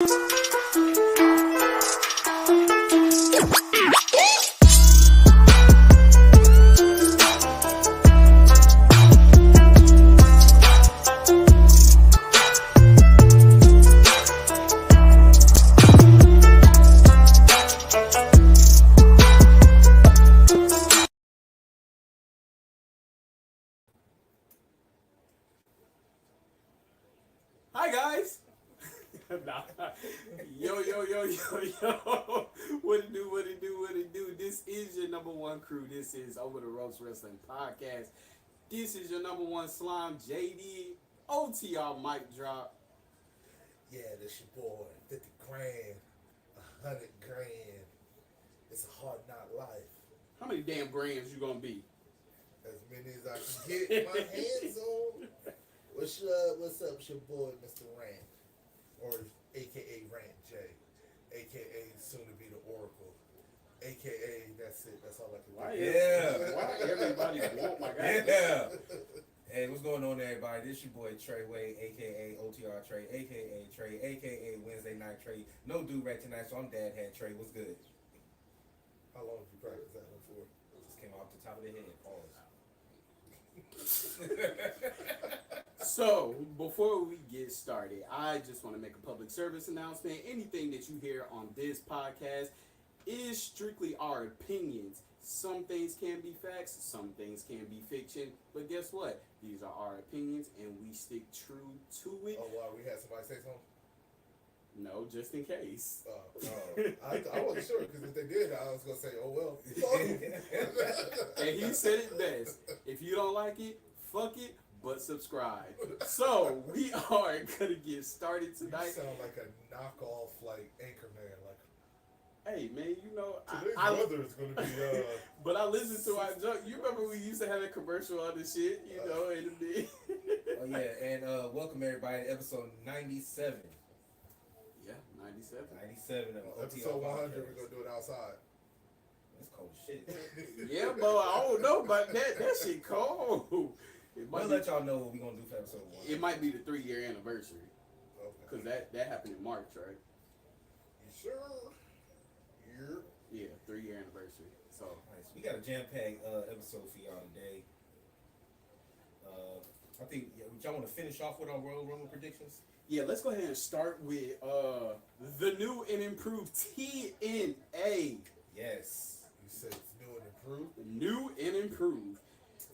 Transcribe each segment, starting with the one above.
Hi guys. Nah. Yo. What it do? This is your number one crew. This is Over the Ropes Wrestling Podcast. This is your number one slime, JD. OTR mic drop. Yeah, this your boy. 50 grand, 100 grand. It's a hard knock life. How many damn grands you gonna be? As many as I can get my hands on. What's up? It's your boy, Mr. Rant. Or AKA Rant J. AKA soon to be the Oracle. AKA, that's it. That's all I can do. Why everybody want my guy? Yeah. Hey, what's going on, everybody? This your boy Trey Way, aka OTR Trey, aka Wednesday Night Trey. No do-rag tonight, so I'm Dad Hat Trey. What's good? How long have you practiced that one for? Just came off the top of the head. Pause. So, before we get started, I just want to make a public service announcement. Anything that you hear on this podcast is strictly our opinions. Some things can be facts, some things can be fiction, but guess what? These are our opinions, and we stick true to it. Oh, wow, we had somebody say something? No, just in case. I wasn't sure, because if they did, I was going to say, oh, well. And he said it best. If you don't like it, fuck it, but subscribe. So, we are going to get started tonight. You sound like a knockoff, like, Anchorman, like, hey man, you know, today's weather is going to be, but I listen to our joke. You remember we used to have a commercial on this shit, you know, and it Oh yeah, and welcome everybody to episode 97. Yeah, 97. 97 of OTR episode 100, podcast. we're going to do it outside. It's cold shit. Yeah, but I don't know about that. That shit cold. We'll let y'all know what we're going to do for episode 1. It might be the 3-year anniversary. Okay. Because that happened in March, right? You sure? Yeah, 3-year anniversary. So Nice. We got a jam-packed episode for y'all today. I think y'all want to finish off with our Royal Rumble predictions? yeah, let's go ahead and start with the new and improved TNA. Yes. You said it's new and improved? New and improved.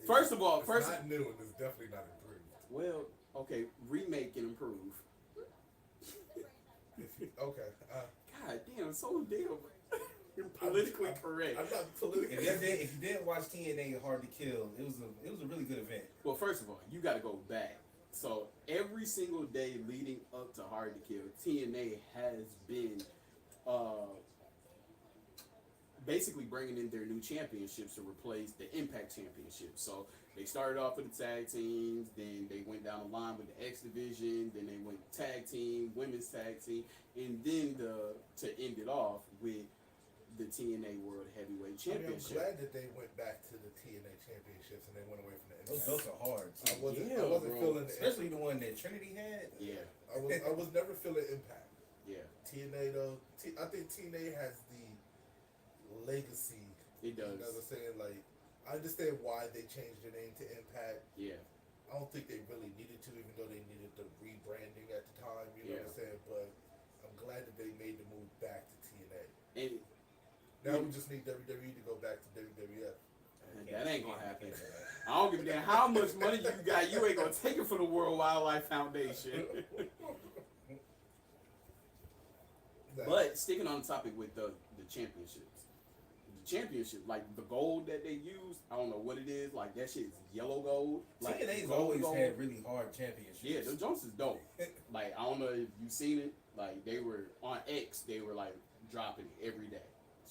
First of all, it's not new and it's definitely not improved. well, okay, remake and improve. Okay. God damn, so damn politically correct. I'm not politically If you didn't watch TNA Hard to Kill, it was a really good event. Well, first of all, you got to go back. So every single day leading up to Hard to Kill, TNA has been basically bringing in their new championships to replace the Impact Championship. So they started off with the tag teams, then they went down the line with the X Division, then they went tag team, women's tag team, and then to end it off with the TNA World Heavyweight Championship. I'm glad that they went back to the TNA championships and they went away from the Those Impact. belts are hard. I wasn't bro. feeling the Especially the one that Trinity had. Yeah, I was never feeling Impact. yeah, TNA though, I think TNA has the legacy. it does. You know what I'm saying? Like, I understand why they changed their name to Impact. Yeah, I don't think they really needed to, even though they needed the rebranding at the time. You know what I'm saying? But I'm glad that they made the move back to TNA. and Now we just need WWE to go back to WWF. that ain't gonna happen. I don't give a damn how much money you got. You ain't gonna take it from the World Wildlife Foundation. But sticking on the topic with the championships, like the gold that they use, I don't know what it is. Like that shit is yellow gold. Like TNA's gold always gold. had really hard championships. Yeah, the Jones is dope. Like I don't know if you've seen it. Like they were on X, they were like dropping it every day,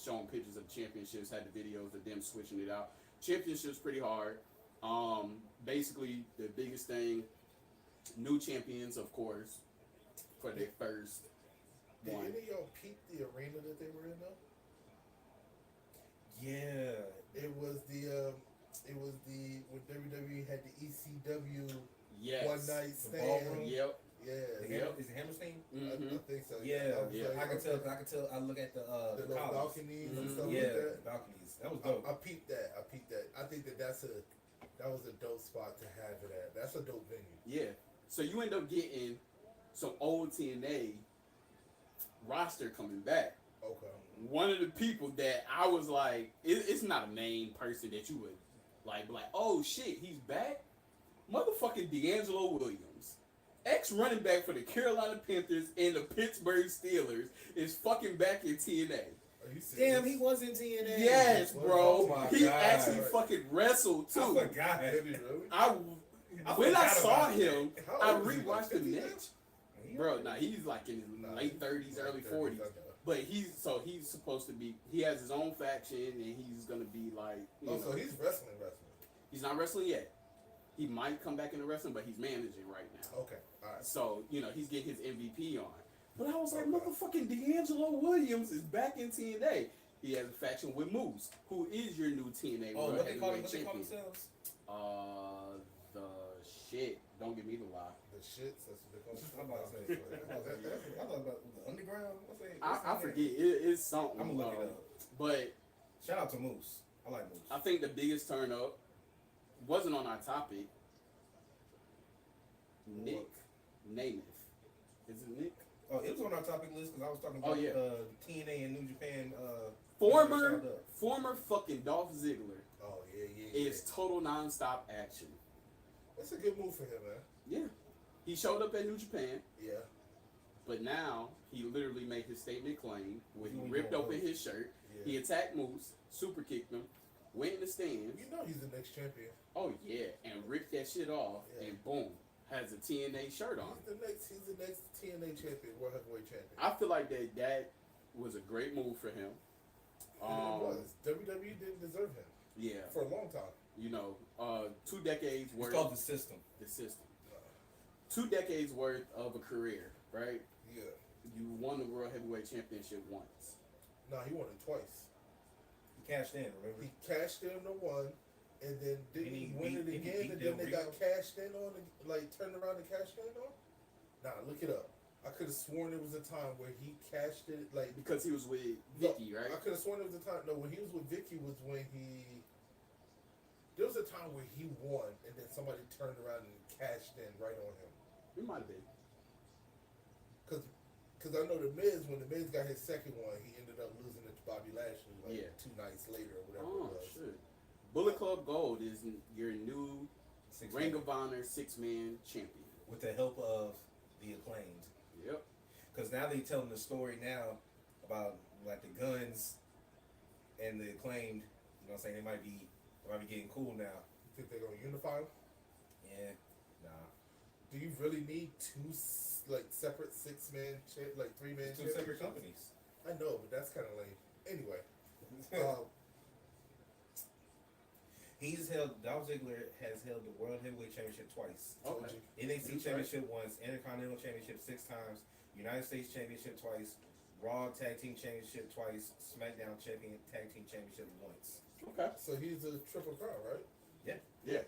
showing pictures of the championships, had the videos of them switching it out. Championships pretty hard. Basically the biggest thing, new champions of course, for their first Did one. any of y'all peep the arena that they were in though? Yeah. It was when WWE had the ECW Yes. one night The stand. ballroom? Yep. Yeah. Is it Hammerstein? Mm-hmm. I think so. Yeah, That was yeah. like- I can tell. I look at the little columns. balconies and Mhm. stuff Yeah, like the that. balconies. That was dope. I peeped that. I think that was a dope spot to have it at. That's a dope venue. Yeah. So you end up getting some old TNA roster coming back. Okay. One of the people that I was like, it's not a main person that you would like, be like, oh shit, he's back. Motherfucking D'Angelo Williams, ex running back for the Carolina Panthers and the Pittsburgh Steelers, is fucking back in TNA. Are you serious? Damn, he was in TNA. Yes, bro. Oh my He God. actually fucking wrestled I too. forgot. Did he really? When I forgot saw about him, How I old is he, like rewatched the 50 now? match. Bro, nah, he's like in his Nah, late 30s, early 40s. But he's supposed to be. He has his own faction, and he's gonna be like. You know, So he's wrestling. he's not wrestling yet. He might come back into wrestling, but he's managing right now. Okay, all right. So he's getting his MVP on. But I was like, Okay. motherfucking D'Angelo Williams is back in TNA. He has a faction with Moose, who is your new TNA Oh, World what they call Heavyweight themselves? The shit. Don't give me the lie. The shits. That's what they call it. I'm about to say. I thought about the underground. I forget. It's something. I'm gonna look it up. But Shout out to Moose. I like Moose. I think the biggest turn up wasn't on our topic. Nick Namath. Is it Nick? Oh, it was on our topic list because I was talking Oh, about yeah. TNA and New Japan. Former fucking Dolph Ziggler Oh yeah. is total nonstop action. That's a good move for him, man. Yeah. He showed up at New Japan, Yeah. but now he literally made his statement claim when he He ripped gonna open go. his shirt. Yeah. He attacked Moose, super kicked him, went in the stands. You know he's the next champion. Oh yeah, and ripped that shit off, Yeah. and boom, has a TNA shirt on. He's the next TNA champion, World Heavyweight champion. I feel like that was a great move for him. And it was. WWE didn't deserve him Yeah, for a long time. 2 decades It's worth called the system. the system. 2 decades worth of a career, right? Yeah. You won the World Heavyweight Championship once. Nah, he won it twice. He cashed in, remember? He cashed in the one, and then didn't And he he win beat- it and he again, beat and Del then they Rio. got cashed in on, like turned around and cashed in on? Nah, look it up. I could have sworn there was a time where he cashed it, like Because he was with No, Vicky, right? I could have sworn there was a time. No, when he was with Vicky was when he. There was a time where he won, and then somebody turned around and cashed in right on him. It might have been. Cause I know the Miz, when the Miz got his second one, he ended up losing it to Bobby Lashley like Yeah. 2 nights later or whatever Oh, it was. shit. Bullet Club Gold is your new Six Ring man. of Honor 6-man champion. With the help of the Acclaimed. Yep. Because now they telling the story now about like the Guns and the Acclaimed. You know what I'm saying? They might be getting cool now. You think they're gonna unify him? Yeah. Nah. Do you really need two separate 6-man, 3-man? Two separate companies. I know, but that's kind of lame. Anyway, Dolph Ziggler has held the World Heavyweight Championship twice. told Okay. you. NXT Championship once, Intercontinental Championship 6 times, United States Championship twice, Raw Tag Team Championship twice, SmackDown Tag Team Championship once. Okay. So he's a triple crown, right? Yeah.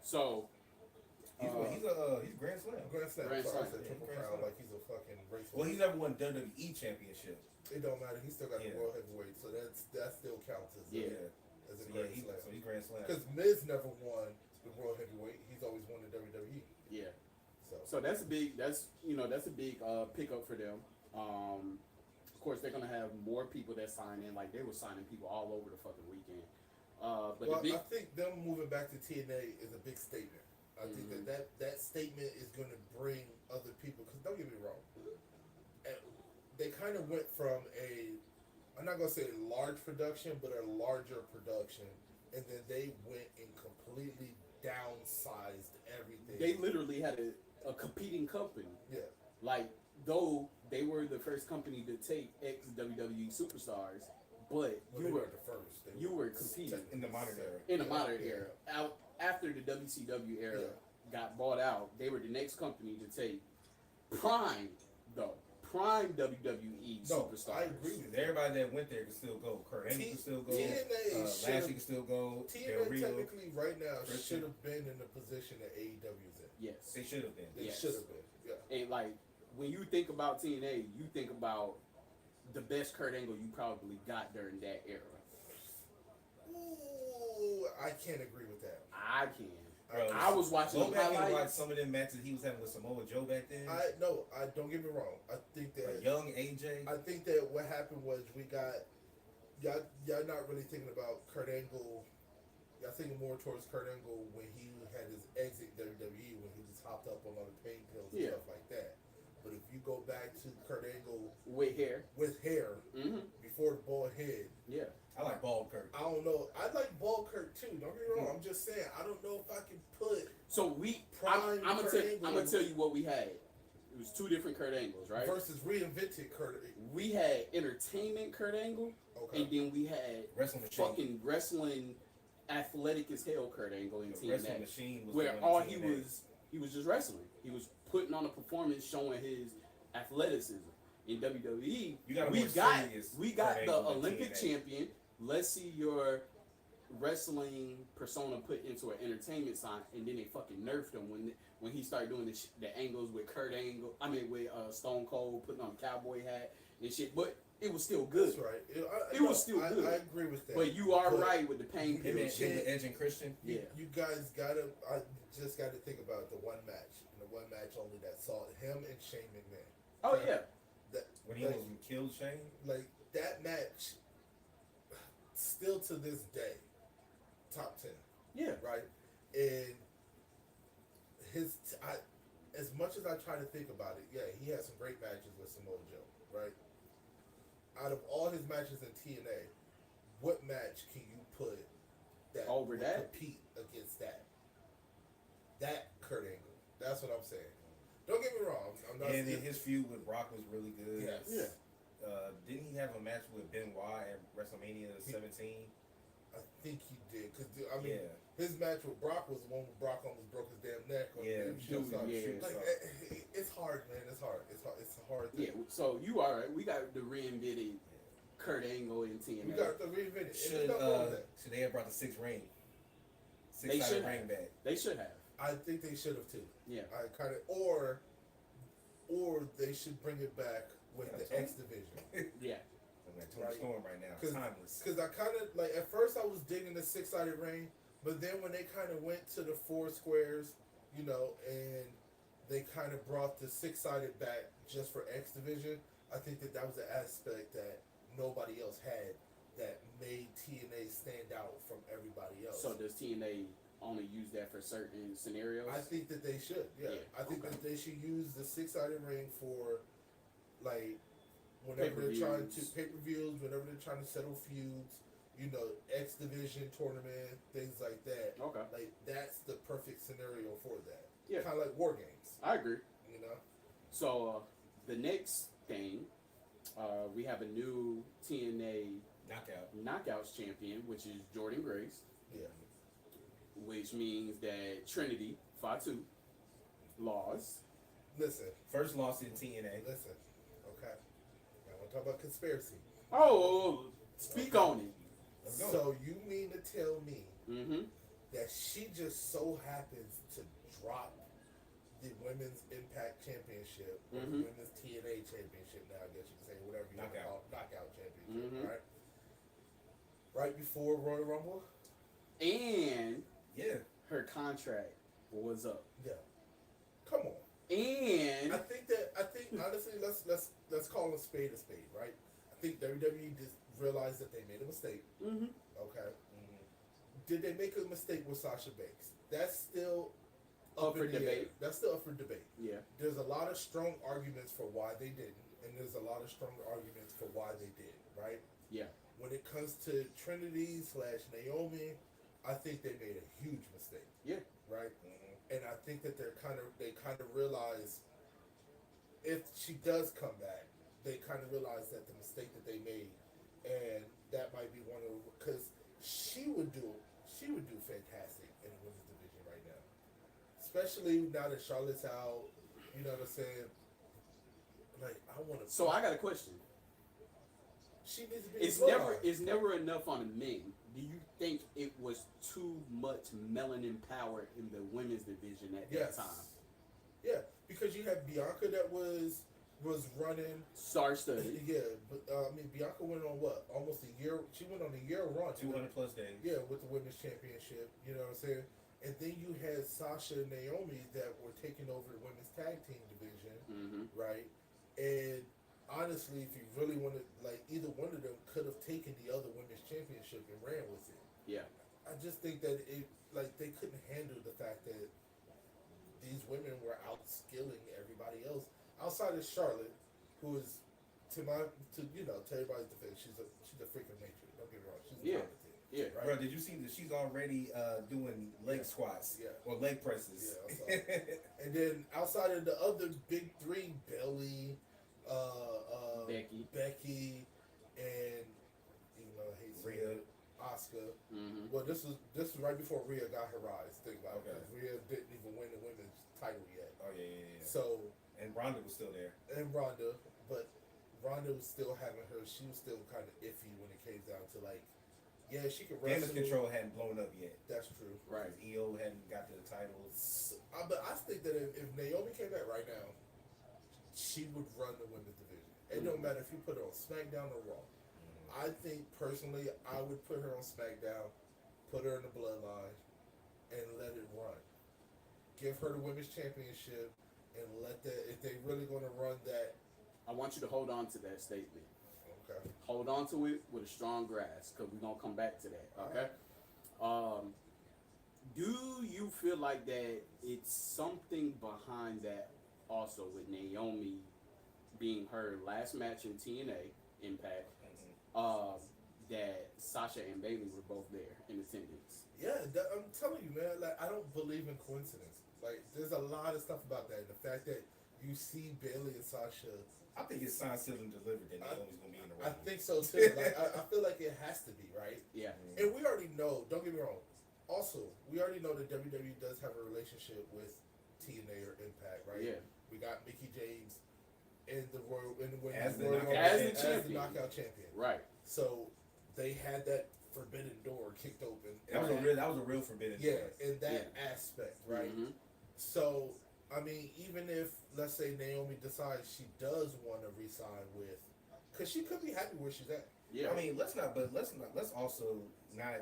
So, He's Grand Slam. Grand Slam. Grand Sorry, I Slam. said triple Grand crown Slam. like he's a fucking race. Well, he's never won WWE Championship. It don't matter. He still got Yeah. the World Heavyweight, so that still counts as Yeah. as a So, Grand he's Slam. Grand Slam. Because Miz never won the World Heavyweight. He's always won the WWE. yeah. So So that's a big pickup for them. Of course, they're gonna have more people that sign in. Like they were signing people all over the fucking weekend. But well, the big I think them moving back to TNA is a big statement. I think that statement is going to bring other people. Because don't get me wrong, they kind of went from I'm not going to say a large production, but a larger production, and then they went and completely downsized everything. they literally had a competing company. Yeah. Like though they were the first company to take ex WWE superstars, but Well, you they were weren't the first. They you were were competing In the modern era. in the modern Yeah. era. After the WCW era Yeah. got bought out, they were the next company to take Prime, though. prime WWE No, superstars. I agree with you. Everybody that went there can still go. Kurt Angle can still go. TNA Lashley can still go. Del TNA Rio. technically right now Christian. should have been in the position that AEW's in. Yes. They should have been. They Yes. should have been. Yeah. And like when you think about TNA, you think about the best Kurt Angle you probably got during that era. Ooh, I can't agree with that. I can. Bro, I was watching Go the back and watch highlights. some of them matches he was having with Samoa Joe back then. I don't get me wrong. I think that Like young AJ. I think that what happened was we got y'all not really thinking about Kurt Angle. Y'all thinking more towards Kurt Angle when he had his exit WWE when he just hopped up on all the pain pills and Yeah. stuff like that. But if you go back to Kurt Angle With hair. with hair Mm-hmm. before the bald head, Yeah. I like Bald Kurt. I don't know. I like bald Kurt too. Don't get me wrong. I'm just saying I don't know if I can put So I'm Prime Kurt Angle gonna tell you what we had. It was two different Kurt Angles, right? versus reinvented Kurt. We had entertainment Kurt Angle, Okay. and then we had Wrestling Machine. fucking wrestling, athletic as hell Kurt Angle in Wrestling TNA, Machine was where the one all in he TNA. was just wrestling. He was putting on a performance, showing his athleticism. In WWE, You got a we more got serious we got Kurt the Angle than Olympic TNA. champion. Let's see your wrestling persona put into an entertainment sign, and then they fucking nerfed him when he started doing the angles with Kurt Angle. I mean with Stone Cold putting on a cowboy hat and shit. But it was still good. That's right. It was still good. I agree with that. But you are But right with the pain you Him and, pills. can't- him and Edge and Christian. Yeah. You guys gotta. I just gotta think about the one match, and the one match only that saw him and Shane McMahon. Oh yeah. That When he like, almost killed Shane. like that match, still to this day, top 10, Yeah. right? And as much as I try to think about it, yeah, he had some great matches with Samoa Joe, right? Out of all his matches in TNA, what match can you put that Over would that? compete against that? That Kurt Angle. That's what I'm saying. Don't get me wrong. I'm not And then saying his feud with Brock was really good. yes. Yeah. Didn't he have a match with Benoit at WrestleMania 17? I think he did because I mean Yeah. his match with Brock was the one where Brock almost broke his damn neck. On Yeah, the damn show. dude, So, yeah, like, so- it's hard, man. It's hard. It's a hard thing. Yeah. So you are right. We got the reinvented Kurt Angle in TNA. You got to reinvent it. And Should there's nothing wrong with that. should they have brought the sixth ring? They Six-sided should ring have. back. They should have. I think they should have too. Yeah. I kind of or they should bring it back with Yeah, the Tony. X division. Yeah. I'm like Tony Right. Storm right now. 'Cause- Timeless. Because I kind of like at first I was digging the 6-sided ring, but then when they kind of went to the 4 squares, you know, and they kind of brought the 6-sided back just for X division, I think that was an aspect that nobody else had that made TNA stand out from everybody else. So does TNA only use that for certain scenarios? I think that they should. Yeah, Yeah, I think okay. that they should use the 6-sided ring for like whenever they're trying to Pay-per-views. pay-per-views, whenever they're trying to settle feuds, you know, X division tournament, things like that. Okay. Like that's the perfect scenario for that. Yeah. Kind of like war games, I agree. you know. So the next thing, we have a new TNA Knockout. Knockouts champion, which is Jordan Grace, Yeah. which means that Trinity Fatu lost. Listen, First loss in TNA. listen. Okay. I want to talk about conspiracy. Oh, speak on it. Let's go. So you mean to tell me Mm-hmm. that she just so happens to drop the Women's Impact Championship or the Mhm. Women's TNA Championship now, I guess you can say, whatever you want to Knockout. call it, Knockout Championship, Mhm. right? Right before Royal Rumble? And Yeah. her contract was up. Yeah. Come on. And I think honestly, let's call a spade, right? I think WWE just realized that they made a mistake. mm-hmm. Okay. Mhm. Did they make a mistake with Sasha Banks? That's still Up for in the debate. air. That's still up for debate. Yeah. There's a lot of strong arguments for why they didn't, and there's a lot of strong arguments for why they did, right? Yeah. When it comes to Trinity / Naomi, I think they made a huge mistake. Yeah. Right? Mhm. And I think that they kind of realize if she does come back, they kind of realize that the mistake that they made, and that might be one of because she would do fantastic in the women's division right now, especially now that Charlotte's out. You know what I'm saying? like I want to. So I got a question. She needs to be. It's never enough on the men. Do you think it was too much melanin power in the women's division at that time? Yeah, because you had Bianca that was running. Star-studded. Yeah, but I mean Bianca went on what? Almost a year. She went on a year run. 200 plus days. Yeah, with the women's championship. You know what I'm saying? And then you had Sasha and Naomi that were taking over the women's tag team division, right? And honestly, if you really wanted, like, either one of them could have taken the other women's championship and ran with it. Yeah. I just think that they couldn't handle the fact that these women were outskilling everybody else outside of Charlotte, who is to everybody's defense, she's a freaking matrix. Don't get me wrong, she's Yeah. talented. Yeah. Right? Bro, did you see that she's already doing leg squats or leg presses? Yeah, I saw it. And then outside of the other big three, Belly, Becky, and Rhea, Asuka. Mm-hmm. Well, this was right before Rhea got her rise. Think about it. 'Cause Rhea didn't even win the women's title yet. Oh yeah. So and Ronda was still there. And Ronda, but Ronda was still having her. She was still kind of iffy when it came down to like. Yeah, she could wrestle. Damage control hadn't blown up yet. That's true. Right. EO hadn't got to the titles. But I think that if Naomi came back right now, she would run the women's division. It don't matter if you put her on SmackDown or Raw. I think personally, I would put her on SmackDown, put her in the Bloodline, and let it run. Give her the women's championship, and let that. If they really going to run that, I want you to hold on to that statement. okay. Hold on to it with a strong grasp, because we're gonna come back to that. Okay. Do you feel like that it's something behind that also with Naomi being her last match in TNA Impact? That Sasha and Bayley were both there in attendance. Yeah, I'm telling you, man. Like, I don't believe in coincidence. Like, there's a lot of stuff about that. The fact that you see Bayley and Sasha. I think it's signed, sealed, and delivered that Naomi's gonna be in the ring. I think so too. Like, I feel like it has to be, right? Yeah. And we already know. Don't get me wrong. Also, we already know that WWE does have a relationship with TNA or Impact, right? Yeah. We got Mickie James in the As the knockout champion. Right. So they had that forbidden door kicked open. That was a real forbidden yeah, door. in that aspect, right? Mm-hmm. So I mean, even if let's say Naomi decides she does want to re-sign with, because she could be happy where she's at. Yeah. I mean, let's also not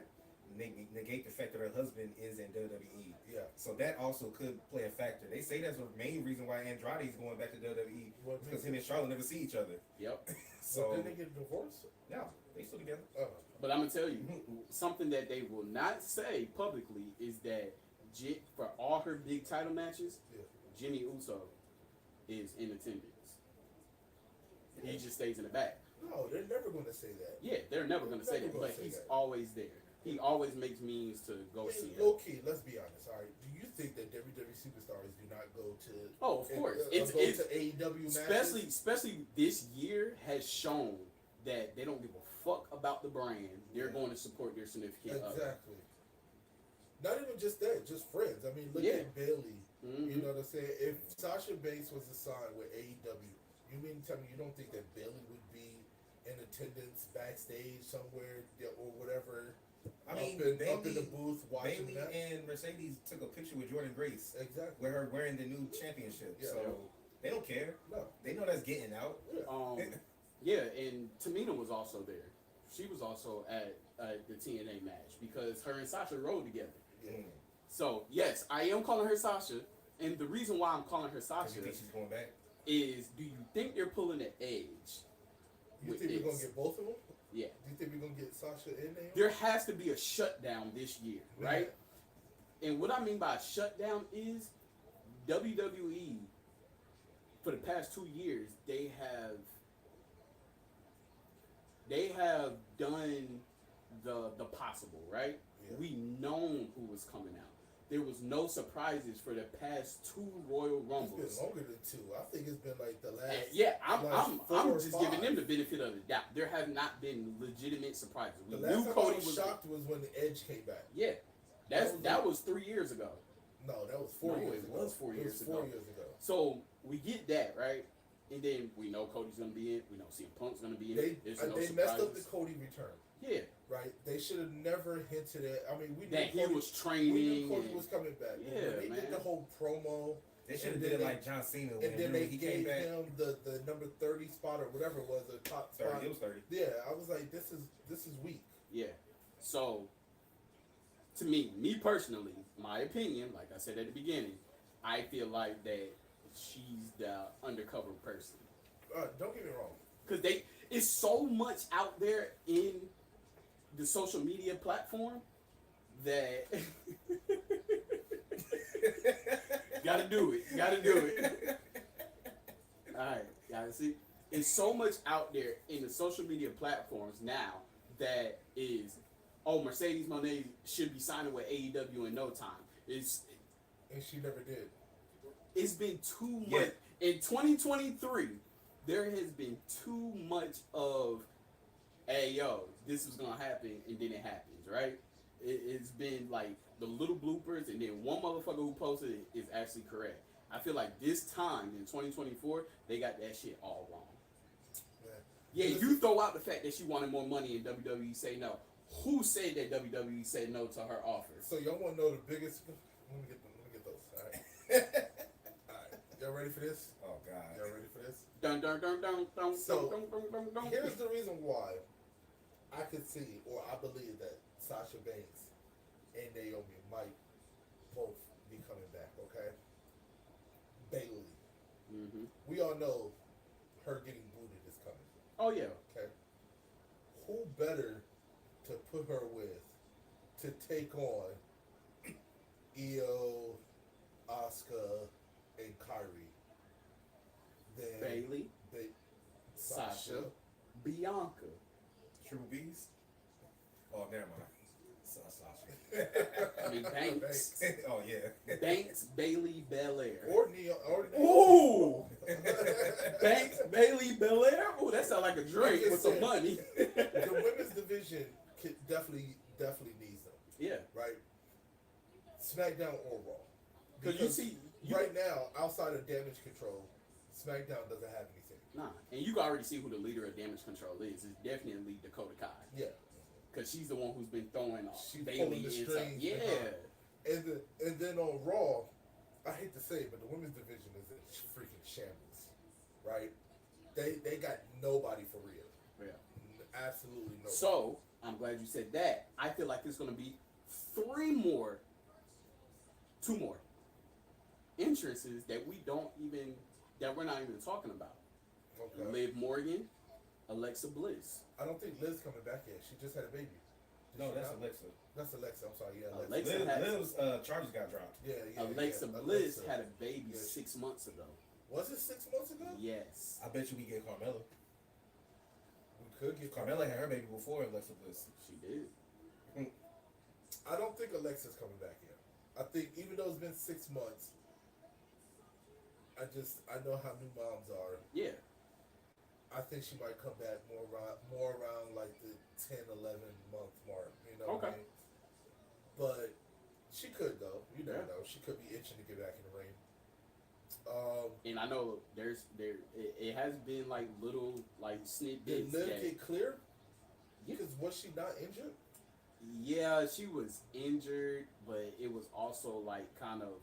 negate the fact that her husband is in WWE. Yeah. So that also could play a factor. They say that's the main reason why Andrade is going back to WWE because him and Charlotte never see each other. Yep. So did they get divorced? No, they still together. But I'm gonna tell you something that they will not say publicly is that for all her big title matches, Jimmy Uso is in attendance. He just stays in the back. No, they're never going to say that. Yeah, they're never going to say that, but he's always there. He always makes means to go see her. Low key, let's be honest. All right, do you think that WWE superstars do not go to? Oh, of course. It's to AEW matches. Especially this year has shown that they don't give a fuck about the brand. They're going to support their significant other. Exactly. Not even just that, just friends. I mean, look at Bayley. Mm-hmm. You know what I'm saying? If Sasha Banks was assigned with AEW, you mean to tell me you don't think that Bayley would be in attendance backstage somewhere or whatever? I mean, up in the booth watching Bayley that. and Mercedes took a picture with Jordan Grace. Exactly. With her wearing the new championship. Yeah. So they don't care. No. They know that's getting out. Yeah, and Tamina was also there. She was also at the TNA match because her and Sasha rode together. Yeah. So yes, I am calling her Sasha, and the reason why I'm calling her Sasha You think she's going back? is, do you think they're pulling an edge? You think we're gonna get both of them? Yeah. Do you think we're gonna get Sasha in there? There has to be a shutdown this year, right? Yeah. And what I mean by a shutdown is WWE for the past 2 years they have done the possible, right? Yeah. We known who was coming out. There was no surprises for the past 2 Royal Rumbles. It's been longer than 2. I think it's been like the last. I'm just giving them the benefit of the doubt. There have not been legitimate surprises. The last time I was shocked was when the Edge came back. Yeah, that was 3 years ago. No, that was 4 years ago. It was 4 years ago. 4 years ago. So we get that, right? And then we know Cody's gonna be in. We know CM Punk's gonna be in. They There's no they surprises. messed up the Cody return. Yeah, Right? They should have never hinted at. I mean, we knew that he Cody, was we training. knew Cody and- was coming back. But Yeah, when they man. did the whole promo, They should have And did then it they- like John Cena and when then they he came gave back. him the number 30 spot or whatever it was, the top 30, spot. it was 30. Yeah, I was like, this is weak. Yeah. So, to me personally, my opinion, like I said at the beginning, I feel like that she's the undercover person. Don't get me wrong. Because it's so much out there in the social media platform that gotta do it. Alright, gotta see. It's so much out there in the social media platforms now that is, oh, Mercedes Moné should be signing with AEW in no time. And she never did. It's been too Yeah. much. In 2023, there has been too much of, hey, yo, this is going to happen, and then it happens, right? It's been like the little bloopers, and then one motherfucker who posted it is actually correct. I feel like this time in 2024, they got that shit all wrong. Yeah, you throw out the fact that she wanted more money and WWE say no. Who said that WWE said no to her offer? So y'all want to know the biggest? Let me get those. All right. All right. Y'all ready for this? Oh God. Y'all ready for this? Dun dun dun dun dun So, dun dun dun dun. Here's the reason why I could see, or I believe that Sasha Banks and Naomi might both be coming back. Okay. Bailey. Mm-hmm. We all know her getting booted is coming. Oh yeah. Okay. Who better to put her with to take on Io, Asuka, and Kyrie than Bailey, Sasha? Bianca. Triple B's? Oh, never mind. Sasha. I mean Banks. Oh yeah. Banks, Bailey, Belair. Or Neo. Or Ooh! Banks, Bailey, Belair. Ooh, that sounds like a drink Like I with some said, money. The women's division definitely needs them, Yeah, right? SmackDown or Raw. because you see, Right now, outside of Damage Control, SmackDown doesn't have anything. nah, and you can already see who the leader of Damage Control is. It's definitely Dakota Kai, Yeah. because she's the one who's been throwing She's Bailey pulling the inside. strings Yeah, behind. And then on Raw, I hate to say it, but the women's division is in freaking shambles, right? They got nobody for real. yeah. Absolutely nobody. So I'm glad you said that. I feel like it's gonna be two more entrances that we're not even talking about. Okay. Liv Morgan, Alexa Bliss. I don't think Liz coming back yet. She just had a baby. Did No, she that's not? Alexa. That's Alexa. I'm sorry. Yeah, Alexa. Liv's charges got dropped. Yeah. Alexa yeah. Bliss Alexa. had a baby Yeah. 6 months ago. Was it 6 months ago? Yes. I bet you we get Carmella. We could get Carmella had her baby before Alexa Bliss. She did. I don't think Alexa's coming back yet. I think even though it's been 6 months, I know how new moms are. Yeah. I think she might come back more around like the 10, 11 month mark. You know what I Okay. mean? But she could though. You never Yeah. know. She could be itching to get back in the ring. And I know it has been like little like Did snippets. Liv that- get clear? Yeah. Because was she not injured? Yeah, she was injured, but it was also like kind of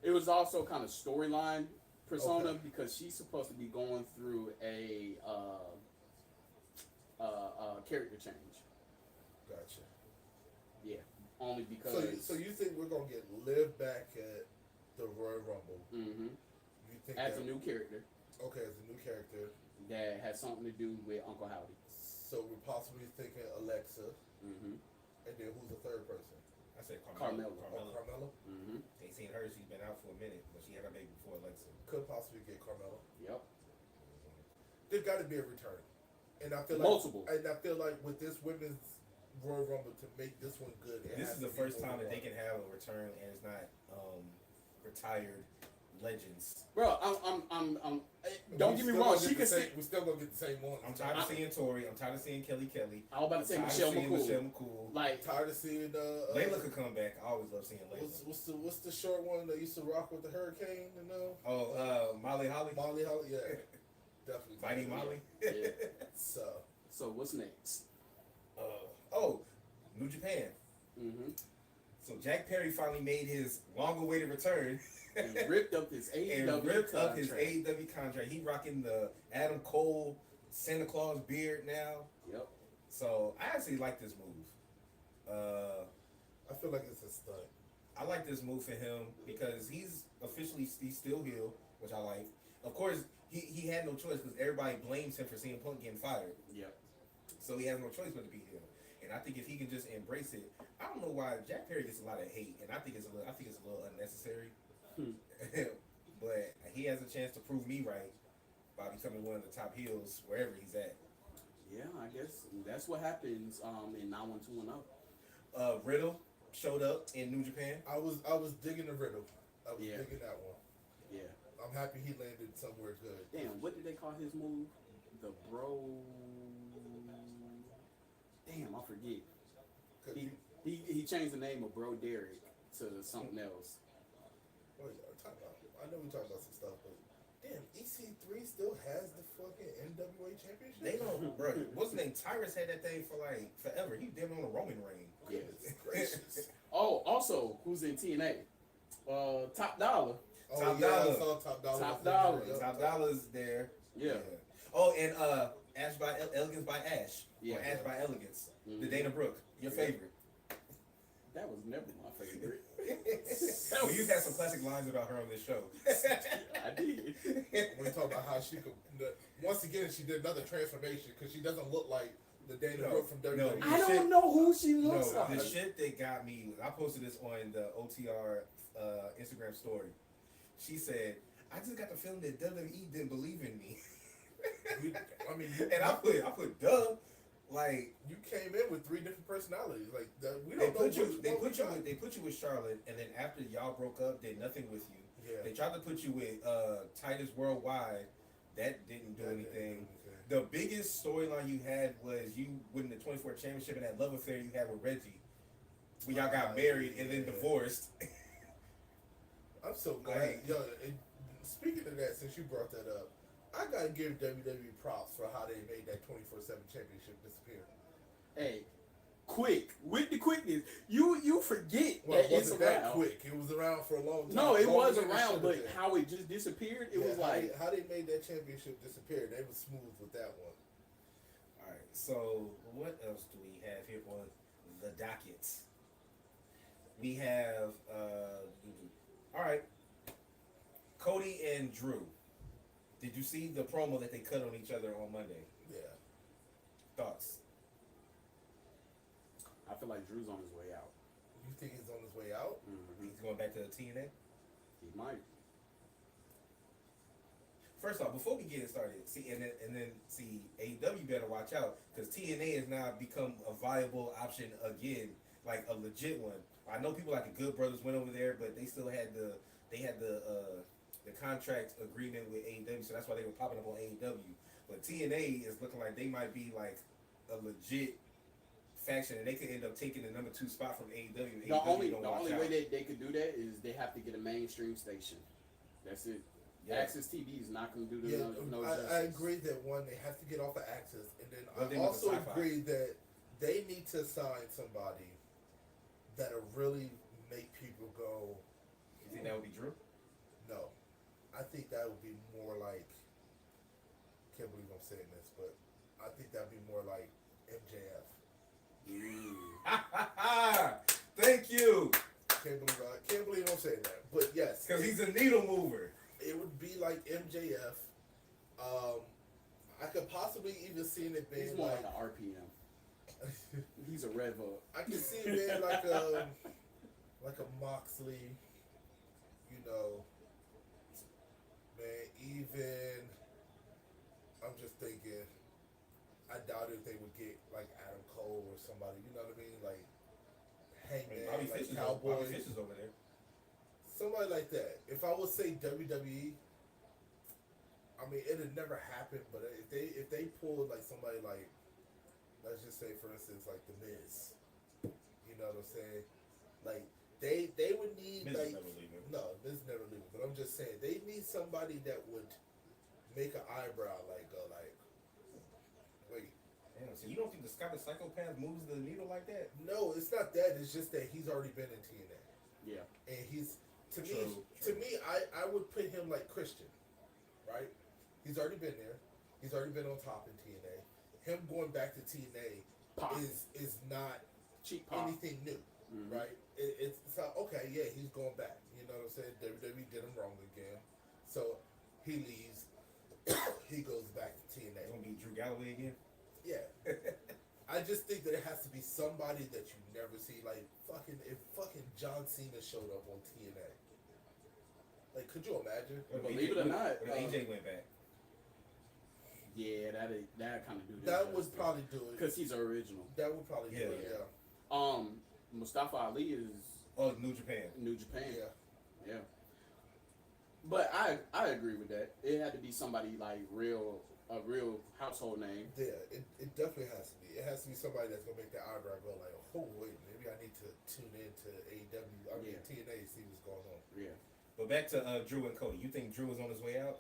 storyline persona Okay. because she's supposed to be going through a character change. Gotcha. Yeah, only because. So you think we're gonna get Liv back at the Royal Rumble? Mhm. You think As that, a new character okay, as a new character? that has something to do with Uncle Howdy. So we're possibly thinking Alexa, Mhm. and then who's the third person? I said Carmella. Oh, Carmella. Mhm. Ain't seen her. She's been out for a minute, but she had her baby before Alexa. Could possibly get Carmella. Yep. There's got to be a return, and I feel like Multiple. And I feel like with this women's Royal Rumble to make this one good, it This has is the to be first more time that than they one. can have a return and it's not retired legends. Bro, don't get me wrong. She can still. We still gonna get the same one. I'm tired of seeing Tori. I'm tired of seeing Kelly. I was about to say I'm tired Michelle of seeing McCool. Michelle McCool. Like, Tired of seeing Layla could come back. I always love seeing Layla. what's the short one that used to rock with the Hurricane? You know? Oh, Molly Holly. Molly Holly, yeah, definitely. Mighty Molly. yeah. So what's next? New Japan. Mm-hmm. So Jack Perry finally made his long-awaited return. And ripped up his AEW contract. He rocking the Adam Cole Santa Claus beard now. Yep. So I actually like this move. I feel like it's a stunt. I like this move for him because he's still heel, which I like. Of course, he had no choice because everybody blames him for CM Punk getting fired. Yep. So he has no choice but to be heel. And I think if he can just embrace it, I don't know why Jack Perry gets a lot of hate, and I think it's a little unnecessary. But he has a chance to prove me right by becoming one of the top heels wherever he's at. Yeah, I guess that's what happens in 91210. Riddle showed up in New Japan. I was digging the Riddle. I was digging that one. Yeah. I'm happy he landed somewhere good. Damn, what did they call his move? The bro. Damn, I forget. He changed the name of Bro Derek to something else. Wait, I know we talked about some stuff, but damn, EC3 still has the fucking NWA championship. They don't, bro. What's his name? Tyrus had that thing for like forever. He did it on a Roman reign. Goodness gracious. Oh, also, who's in TNA? Top Dollar. Oh, Top yeah, Dollar. I saw Top Dollar. Top Dollar. Top Dollar's there. Yeah. Oh, and Ash by Elegance by Ash. Yeah. Or Ash by Elegance. Mm-hmm. The Dana Brooke. Your favorite. That was never my favorite. Well, you've had some classic lines about her on this show. I did. We talk about how she could. Once again, she did another transformation because she doesn't look like the Dana Brooke from WWE. No. I don't know who she looks No, like. the shit that got me, I posted this on the OTR Instagram story. She said, I just got the feeling that WWE didn't believe in me. And I put duh. Like, you came in with 3 different personalities. Like we they don't put know you, they put you with Charlotte, and then after y'all broke up, did nothing with you. Yeah. They tried to put you with Titus Worldwide. That didn't do anything. The biggest storyline you had was you winning the 24 championship and that love affair you had with Reggie, when y'all got married and then divorced. I'm so glad. Yo, speaking of that, since you brought that up, I gotta give WWE props for how they made that 24/7 championship disappear. Hey, quick with the quickness, you forget Well, that it it's wasn't around. that quick. It was around for a long time. No, it Longer was than around, should've but been. how it just disappeared, it Yeah, was like how they made that championship disappear. They were smooth with that one. All right. So what else do we have here on the docket? We have all right. Cody and Drew. Did you see the promo that they cut on each other on Monday? Yeah. Thoughts? I feel like Drew's on his way out. You think he's on his way out? Mm-hmm. He's going back to the TNA? He might. First off, before we get started, see, and then AEW better watch out because TNA has now become a viable option again, like a legit one. I know people like the Good Brothers went over there, but they still had the contract agreement with AEW, so that's why they were popping up on AEW. But TNA is looking like they might be like a legit faction, and they could end up taking the number 2 spot from AEW. The only way they could do that is they have to get a mainstream station. That's it. Yeah. Access TV is not going to do the no justice. I agree that one, they have to get off of Access, and then Well, they I went also to Sci-Fi. agree that they need to sign somebody that'll really make people go. You think that would be Drew? No, I think that would be more like. Can't believe I'm saying this, but I think that'd be more like MJF. Thank you. Can't believe I'm saying that, but yes, Because he's a needle mover. it would be like MJF. I could possibly even see it being He's more like. like an RPM. He's a rev up. I can see it being like a Moxley, you know. Man, even I'm just thinking. I doubt if they would get like Adam Cole or somebody. You know what I mean? Like Hangman, Bobby like Fish is Cowboy. over there. somebody like that. If I would say WWE, I mean, it'd never happen. But if they pulled like somebody like, let's just say for instance like the Miz, you know what I'm saying? Like they would need Miz is like never leaving. no, Miz never leaving. But I'm just saying they need somebody that would make an eyebrow like go like, wait. Damn, so you don't think the Scottish Psychopath moves the needle like that? No, it's not that. It's just that he's already been in TNA, Yeah. and he's to True, me true. to me I would put him like Christian, right? He's already been there. He's already been on top in TNA. Him going back to TNA Pop. is not Cheap pop. anything new, Mhm. right? It's like, okay, yeah, he's going back. You know what I'm saying? WWE did him wrong again, so he leaves. He goes back to It's TNA. gonna be Drew Galloway again. Yeah. I just think that it has to be somebody that you never see. Like if fucking John Cena showed up on TNA. Like, could you imagine? What if Believe it or not, what if AJ went back? Yeah, that kind of do That would probably do it. because he's original. That would probably do it. Yeah. Yeah. Mustafa Ali is Oh, New Japan. New Japan. Yeah. Yeah. But I agree with that. It had to be somebody like a real household name. Yeah. It definitely has to be. It has to be somebody that's gonna make that eyebrow go like, oh wait, maybe I need to tune into AEW. I mean Yeah. TNA to see what's going on. Yeah. But back to Drew and Cody. You think Drew is on his way out?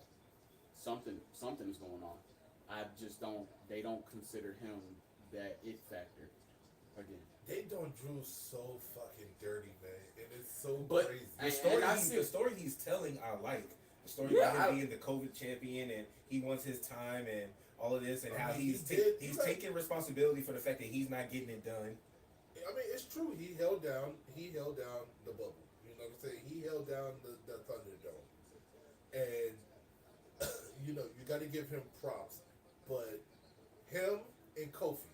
Something's going on. I just don't. They don't consider him that it factor again. They done Drew so fucking dirty, man, and it's so But- crazy. The story he's telling, I like. The story Yeah, about him being the COVID champion and he wants his time and all of this and I how mean, he's he did- he's he taking responsibility for the fact that he's not getting it done. I mean, it's true. He held down the bubble. You know what I'm saying? He held down the Thunderdome, and you know you got to give him props. But him and Kofi,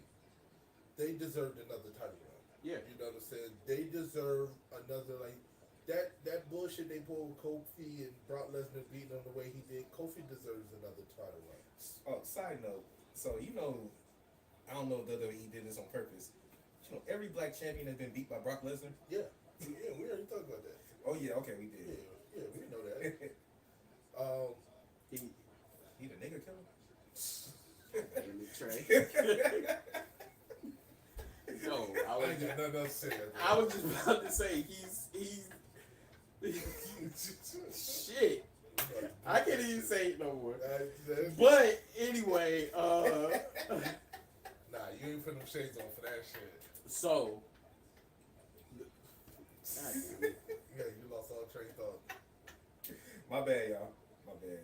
they deserved another title run. Yeah. You know what I'm saying? They deserve another like that bullshit they pulled with Kofi and Brock Lesnar beating him the way he did. Kofi deserves another title run. Oh, side note. So I don't know if WWE did this on purpose. You know, every black champion has been beat by Brock Lesnar. Yeah, yeah, we already talked about that. Oh yeah, okay, we Yeah, did. yeah, we know that. He He the nigga killer. in the tray. Yo, I ain't got nothing else to say. I was just about to say he's shit. I can't even say it no more. But anyway, Nah, you ain't put them shades on for that shit. so God damn it. Yeah, you lost all train of thought. My bad, y'all. My bad.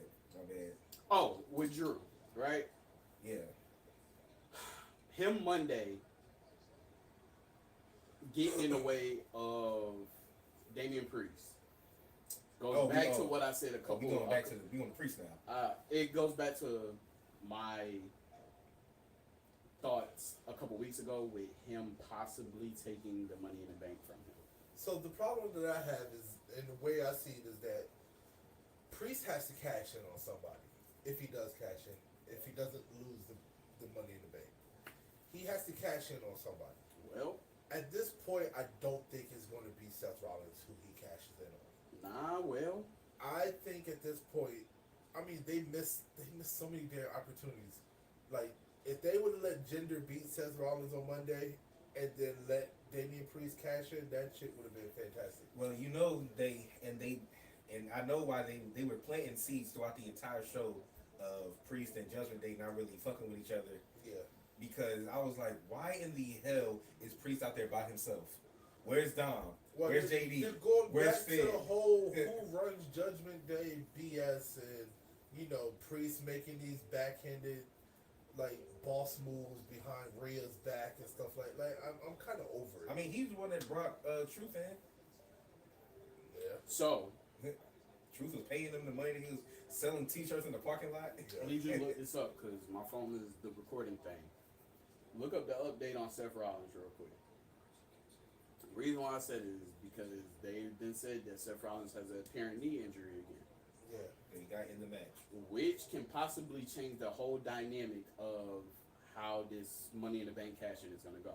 Oh, with Drew, right? Yeah. Him Monday getting in the way of Damian Priest goes back to what I said a couple. We going back to we on the Priest now. It goes back to my thoughts a couple weeks ago with him possibly taking the Money in the Bank from him. So the problem that I have is, and the way I see it is that Priest has to cash in on somebody. If he does cash in, if he doesn't lose the Money in the Bank, he has to cash in on somebody. Well, At this point, I don't think it's going to be Seth Rollins who he cashes in on. nah, well, I think at this point, I mean, they missed so many damn opportunities. Like, if they would have let Jinder beat Seth Rollins on Monday and then let Damian Priest cash in, that shit would have been fantastic. Well, you know and I know why they were planting seeds throughout the entire show of Priest and Judgment Day not really fucking with each other. Yeah. Because I was like, why in the hell is Priest out there by himself? Where's Dom? Well, Where's they're- JD? They're going Where's back Finn? to the whole who runs Judgment Day BS and, you know, Priest making these backhanded, like, boss moves behind Rhea's back and stuff like I'm kind of over it. I mean, he's the one that brought Truth in. Yeah. so Truth was paying him the money that he was selling T-shirts in the parking lot. I need you to look this up because my phone is the recording thing. Look up the update on Seth Rollins real quick. The reason why I said it is because they then said that Seth Rollins has an apparent knee injury again, Yeah. And he got in the match. which can possibly change the whole dynamic of how this Money in the Bank cash-in is going to go.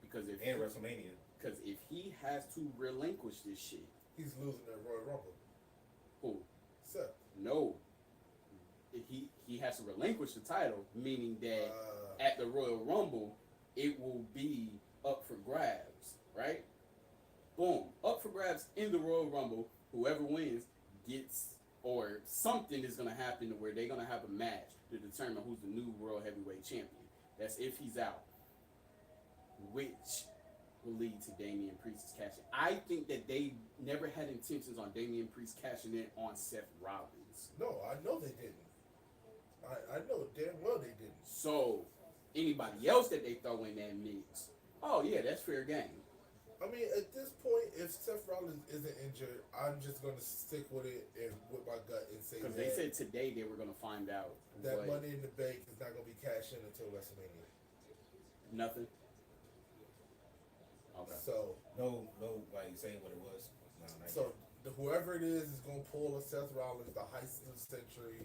Because And WrestleMania. if he has to relinquish this shit, He's losing that Royal Rumble. Who? Seth. No. He has to relinquish the title, meaning that at the Royal Rumble, it will be up for grabs, right? Boom. Up for grabs in the Royal Rumble. Whoever wins gets, or something is going to happen to where they're going to have a match to determine who's the new World Heavyweight Champion. That's if he's out. Which will lead to Damian Priest's cashing. I think that they never had intentions on Damian Priest cashing in on Seth Rollins. No, I know they didn't. I know damn well they didn't. So, anybody else that they throw in that mix, oh yeah, that's fair game. I mean, at this point, if Seth Rollins isn't injured, I'm just going to stick with it and with my gut and say Because that they said today they were going to find out that what, Money in the Bank is not going to be cashed in until WrestleMania. nothing. Okay. So, No, like saying what it was. No, not so yet. whoever it is going to pull a Seth Rollins, the heist of the century,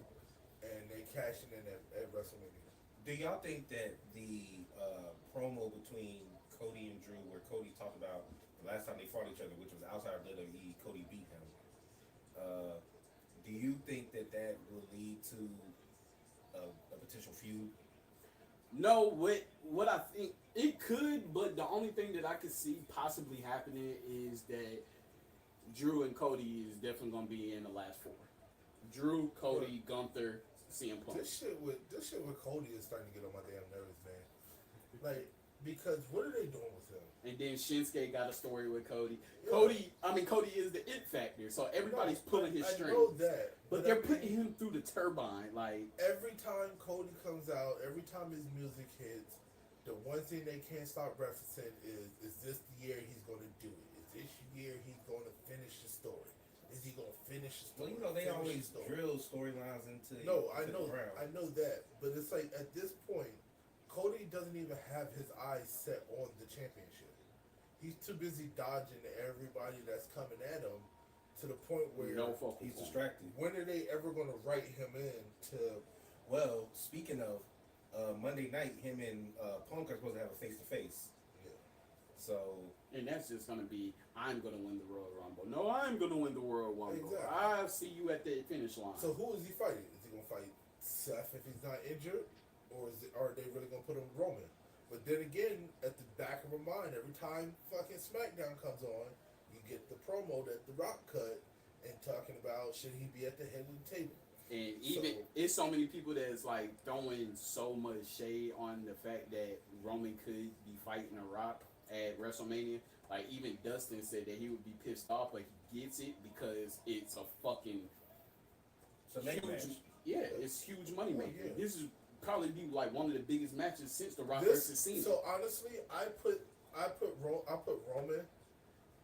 and they cashing in at WrestleMania. Do y'all think that the promo between Cody and Drew, where Cody talked about the last time they fought each other, which was outside of WWE, Cody beat him. Do you think that will lead to a potential feud? No, what I think it could, but the only thing that I could see possibly happening is that Drew and Cody is definitely going to be in the last four. Drew, Cody, Gunther, CM Punk. This shit with Cody is starting to get on my damn nerves, man. Like, because what are they doing with him? And then Shinsuke got a story with Cody. Yeah. Cody is the it factor, so everybody's pulling his strings. I know that, But they're putting him through the turbine, like every time Cody comes out, every time his music hits, the one thing they can't stop referencing is this the year he's going to do it? Is this year he's going to finish the story? Is he going to finish the Well, story? they Finish always the story? drill storylines into No, I into know, the ground. I know that, but it's like at this point, Cody doesn't even have his eyes set on the championship. He's too busy dodging everybody that's coming at him to the point where no focal He's point. distracted. when are they ever going to write him in to? Well, speaking of Monday night, him and Punk are supposed to have a face-to-face. Yeah. So And that's just gonna be, I'm gonna win the Royal Rumble. No, I'm gonna win the Royal Rumble. Exactly. I'll see you at the finish line. So who is he fighting? Is he going to fight Seth if he's not injured, or are they really going to put him Roman? But then again, at the back of my mind, every time fucking SmackDown comes on, you get the promo that The Rock cut and talking about should he be at the head of the table. And even it's so many people that's like throwing so much shade on the fact that Roman could be fighting a Rock at WrestleMania. Like even Dustin said that he would be pissed off, but he gets it because it's a fucking So make huge, match. yeah, it's huge money making. yeah. This is probably be like one of the biggest matches since the Rock This, versus Cena. so honestly, I put Roman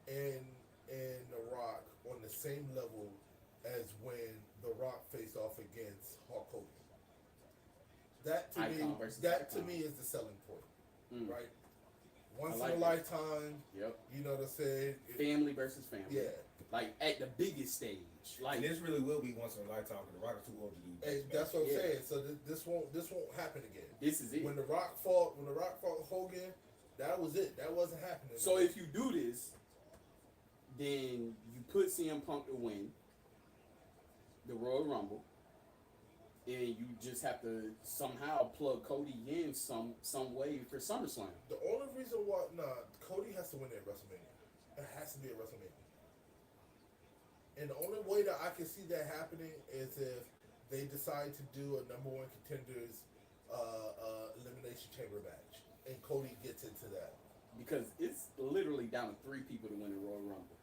and The Rock on the same level as when The Rock faced off against Hulk Hogan. That to Icon versus icon. me is the selling point, right? Once I like in a that. lifetime, Yep. you know what I'm saying? Family versus family. Yeah. Like at the biggest stage. Like And this really will be once in a lifetime because the Rock is too old to do And this that's what I'm Yeah. saying. So this won't happen again. this is it. When The Rock fought Hogan, that was it. That wasn't happening. So if you do this, then you put CM Punk to win the Royal Rumble, and you just have to somehow plug Cody in some way for SummerSlam. the only reason why Cody has to win at WrestleMania. It has to be at WrestleMania. And the only way that I can see that happening is if they decide to do a number one contenders elimination chamber match, and Cody gets into that. Because it's literally down to 3 people to win the Royal Rumble.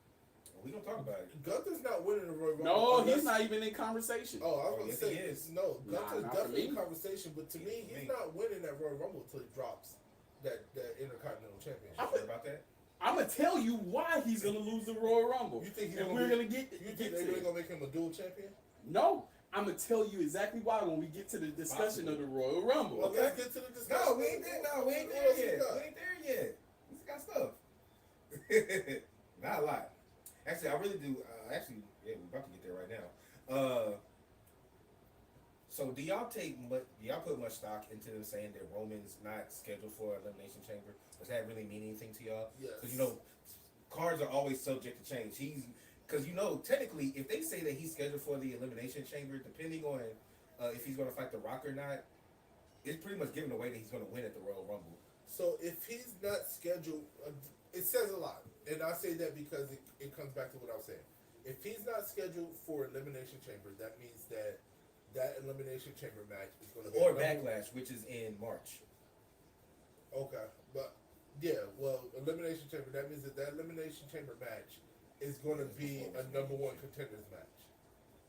We gonna talk about it. Gunther's not winning the Royal Rumble. No, unless- he's not even in conversation. Oh, I was Oh, gonna yes, say he is. no. Nah, Gunther's not for definitely me. in conversation, but to me, he's not winning that Royal Rumble until he drops that Intercontinental Championship. You sure about that? I'm gonna tell you why he's gonna lose the Royal Rumble. You think he's and gonna we're be- gonna get You get think to they're really it. gonna make him a dual champion? No, I'm gonna tell you exactly why when we get to the discussion of the Royal Rumble. Well, Okay. let's get to the discussion. No, we ain't there. No, we ain't What there else you yet. got? We ain't there yet. We still got stuff. Not a lot. Actually, I really do. Yeah, we're about to get there right now. So do y'all put much stock into them saying that Roman's not scheduled for Elimination Chamber? Does that really mean anything to y'all? Yes. Because cards are always subject to change. Because technically, if they say that he's scheduled for the Elimination Chamber, depending on if he's going to fight The Rock or not, it's pretty much giving away that he's going to win at the Royal Rumble. So if he's not scheduled, it says a lot, and I say that because it comes back to what I was saying. If he's not scheduled for Elimination Chamber, that means that Elimination Chamber match is going to be Or Backlash, which is in March. Okay, but yeah, well, Elimination Chamber, that means that Elimination Chamber match is going to be a number one contenders match,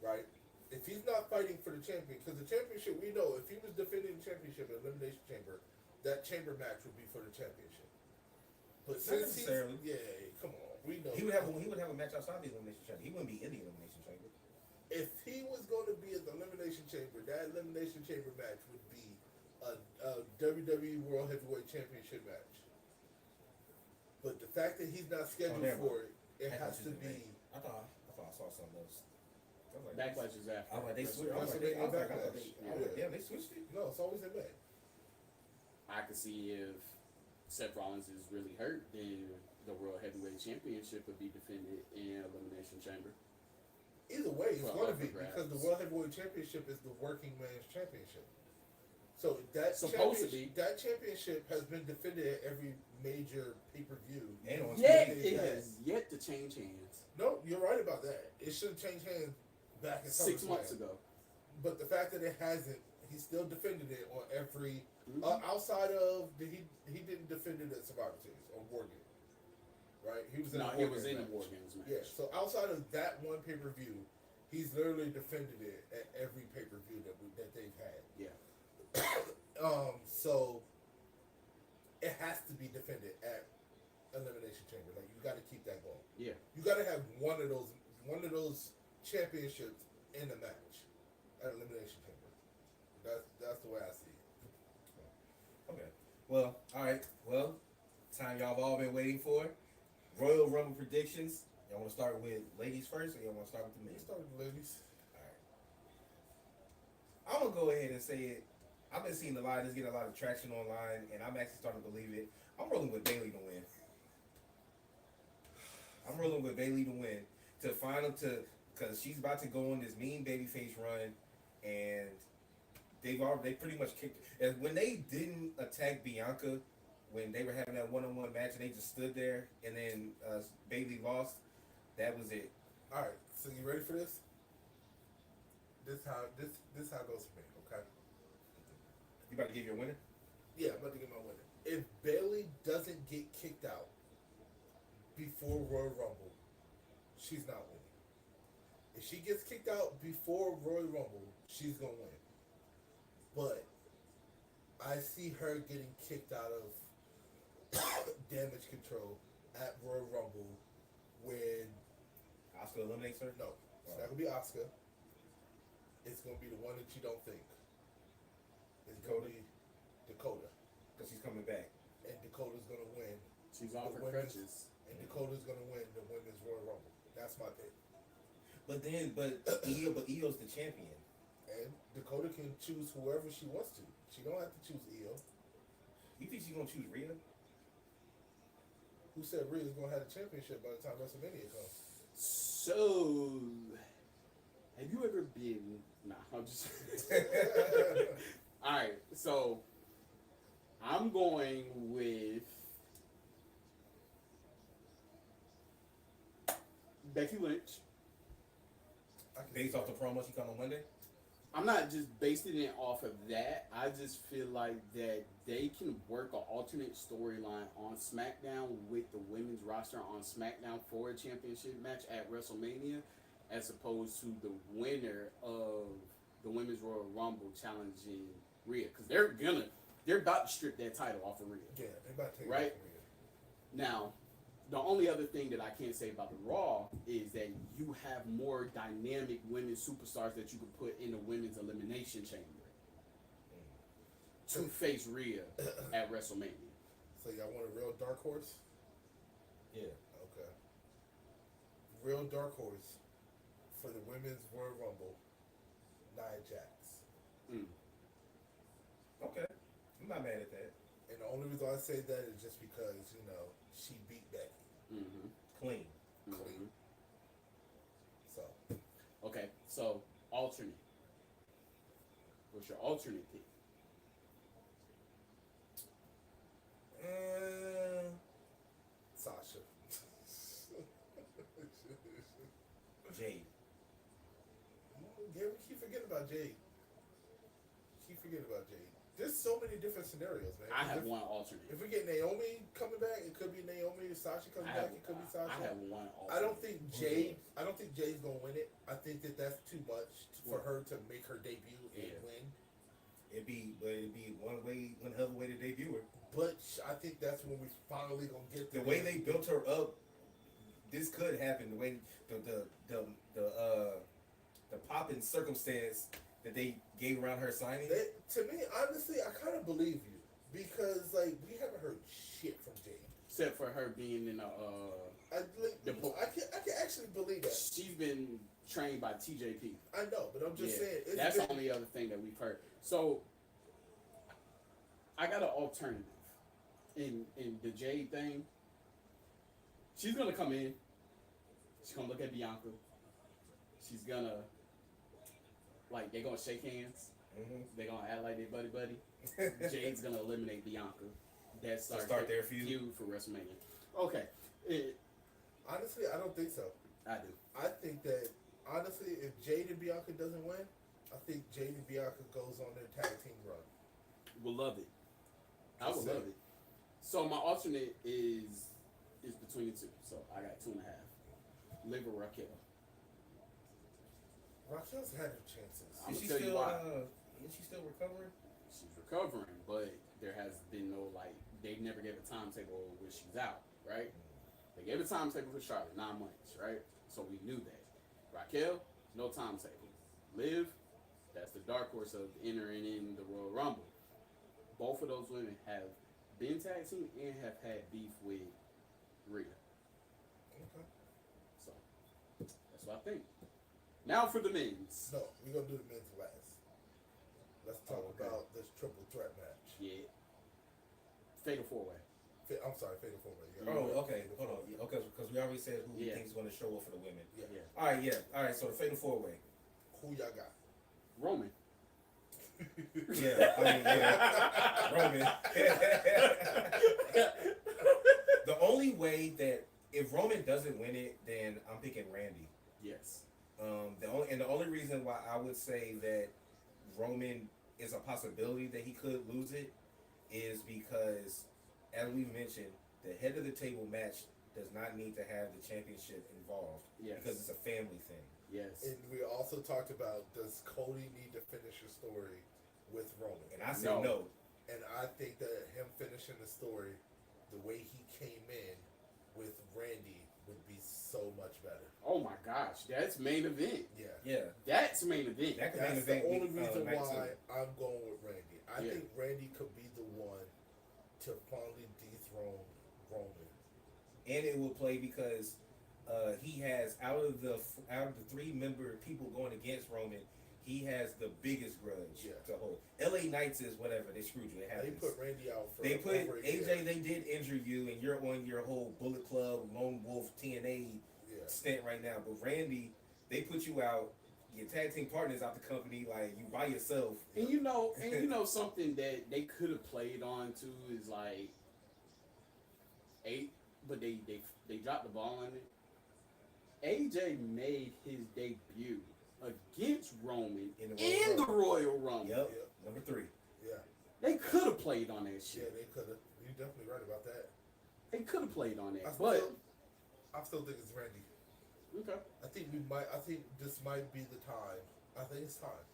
right? If he's not fighting for the champion, because the championship, we know, if he was defending the championship in Elimination Chamber, that chamber match would be for the championship. But Not since necessarily. come on, we know He would have a match outside the Elimination Chamber. He wouldn't be in the Elimination Chamber. if he was going to be in the Elimination Chamber, that Elimination Chamber match would be a WWE World Heavyweight Championship match. But the fact that he's not scheduled for it, it has to be. I thought I saw something else. Backlash is after. I was like, they switched. They switched it. No, it's always in May. I could see if Seth Rollins is really hurt, then the World Heavyweight Championship would be defended in Elimination Chamber. Either way, it's Well, going to up be for grabs. because the World Heavyweight Championship is the working man's championship. So that Supposed to be. that championship has been defended at every major pay-per-view. And on Yet TV. it has yet to change hands. No, you're right about that. It should have changed hands back in 6 SummerSlam. months ago. But the fact that it hasn't, he still defended it on every Mhm. outside of he didn't defend it at Survivor Series or War Games, right? He was in No, the War it was Games in the match. War Games match. Yeah, so outside of that one pay-per-view, he's literally defended it at every pay-per-view that they've had. Yeah. So it has to be defended at Elimination Chamber. Like you got to keep that going. Yeah. You got to have one of those championships in the match at Elimination Chamber. That's the way I see it. Okay. Well, all right. Well, time y'all have all been waiting for. Royal Rumble predictions. Y'all want to start with ladies first, or y'all want to start with the men? Let's start with the ladies. All right. I'm gonna go ahead and say it. I've been seeing a lot. It's getting a lot of traction online, and I'm actually starting to believe it. I'm rolling with Bayley to win. Because she's about to go on this mean babyface run, and they pretty much kicked. And when they didn't attack Bianca, when they were having that one-on-one match, and they just stood there, and then Bayley lost, that was it. All right. So you ready for this? This how it goes for me. Okay. You about to give your winner? Yeah, I'm about to get my winner. If Bayley doesn't get kicked out before Royal Rumble, she's not winning. If she gets kicked out before Royal Rumble, she's gonna win. But I see her getting kicked out of Damage Control at Royal Rumble when Asuka eliminates her? no, it's not gonna be Asuka. It's gonna be the one that you don't think. It's gonna be Dakota. Because she's coming back. And Dakota's gonna win. She's off The her women's- crutches. And Dakota's gonna win the women's Royal Rumble. That's my pick. But Io's the champion. And Dakota can choose whoever she wants to. She don't have to choose Io. You think she's gonna choose Rhea? Who said Rhea's gonna have the championship by the time WrestleMania comes? So, have you ever been? Nah, I'm just. All right, so I'm going with Becky Lynch. I can Based see off the that. promo she cut on Monday? I'm not just basing it off of that. I just feel like that they can work an alternate storyline on SmackDown with the women's roster on SmackDown for a championship match at WrestleMania, as opposed to the winner of the Women's Royal Rumble challenging Rhea, because they're about to strip that title off of Rhea. Yeah, they about to take Right. it from Rhea. Now, the only other thing that I can't say about the Raw is that you have more dynamic women superstars that you can put in the women's elimination chamber to face Rhea at WrestleMania. So y'all want a real dark horse? Yeah. Okay. Real dark horse for the women's Royal Rumble, Nia Jax. Okay. I'm not mad at that. And the only reason I say that is just because, she beat Becky. Mm-hmm. Clean. Clean. So, alternate. What's your alternate pick? Sasha. Jade. Yeah, we keep forgetting about Jade. Keep forgetting about Jade. There's so many different scenarios, man. I have if, one alternate. If we get Naomi coming back, it could be Naomi. If Sasha comes back, it could be Sasha. I have one alternate. I don't think Jade. I don't think Jade's gonna win it. I think that's too much for her to make her debut and win. It'd be one hell of a way to debut her. But I think that's when we finally gonna get the way they built her up. This could happen. The way the popping circumstance that they gave around her signing. To me, honestly, I kind of believe you because like we haven't heard shit from Jade except for her being in I can actually believe that. She's been trained by TJP. I know, but I'm just saying. That's the only other thing that we've heard. So I got an alternative in the Jade thing. She's gonna come in. She's gonna look at Bianca. She's gonna they're gonna shake hands. Mm-hmm. They're gonna act like they buddy. Jade's gonna eliminate Bianca. That's start their feud for WrestleMania. Okay. Honestly, I don't think so. I do. I think that honestly, if Jade and Bianca doesn't win, I think Jade and Bianca goes on their tag team run. Will love it. I would love it. So my alternate is between the two. So I got 2.5. Liv or Raquel. Raquel's had her chances. Is she still recovering? She's recovering, but there has been no they never gave a timetable where she's out, right? They gave a timetable for Charlotte, 9 months, right? So we knew that. Raquel, no timetable. Liv, that's the dark horse of entering in the Royal Rumble. Both of those women have been tag team and have had beef with Rhea. Okay. So that's what I think. Now for the men's. No, we're gonna do the men's last. Let's talk about this triple threat match. Yeah. Fatal 4-way. I'm sorry, Fatal 4-way. Oh, okay. Hold on. Okay, because we already said who we think is going to show up for the women. Yeah. All right, yeah. All right, so the Fatal 4-way. Who y'all got? Roman. Yeah, I mean, yeah. Roman. The only way that if Roman doesn't win it, then I'm picking Randy. Yes. The only reason why I would say that Roman is a possibility that he could lose it is because, as we mentioned, the head of the table match does not need to have the championship involved. Yes. Because it's a family thing. Yes. And we also talked about, does Cody need to finish the story with Roman? And I said no. And I think that him finishing the story the way he came in with Randy would be so much better. Oh my gosh, that's main event. Yeah. Yeah. That's main event. That's the only reason why I'm going with Randy. I think Randy could be the one to finally dethrone Roman. And it will play because he has out of the 3-member people going against Roman, he has the biggest grudge to hold. LA Knights is whatever, they screwed you. It happens. They put Randy out for They put over a AJ. year. They did injure you, and you're on your whole Bullet Club, Lone Wolf, TNA stint right now. But Randy, they put you out. Your tag team partners out the company, like you by yourself. And you know something that they could have played on too is but they dropped the ball on it. AJ made his debut against Roman in the Royal Rumble. Yep. Number 3. Yeah. They could have played on that shit. Yeah, they could have. You're definitely right about that. They could have played on that, I still think it's Randy. Okay. I think this might be the time. I think it's time.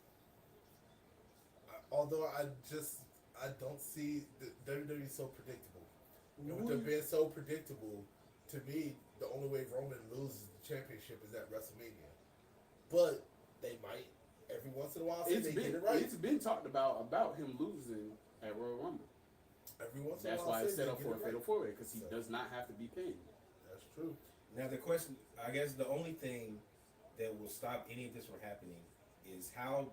Although I don't see the WWE so predictable. And with them being so predictable, to me, the only way Roman loses the championship is at WrestleMania. But they might every once in a while say they get it right. It's been talked about him losing at Royal Rumble. Every once in a That's while, why it's set up for a fatal four-way because he does not have to be pinned. That's true. Now the question, I guess, the only thing that will stop any of this from happening is how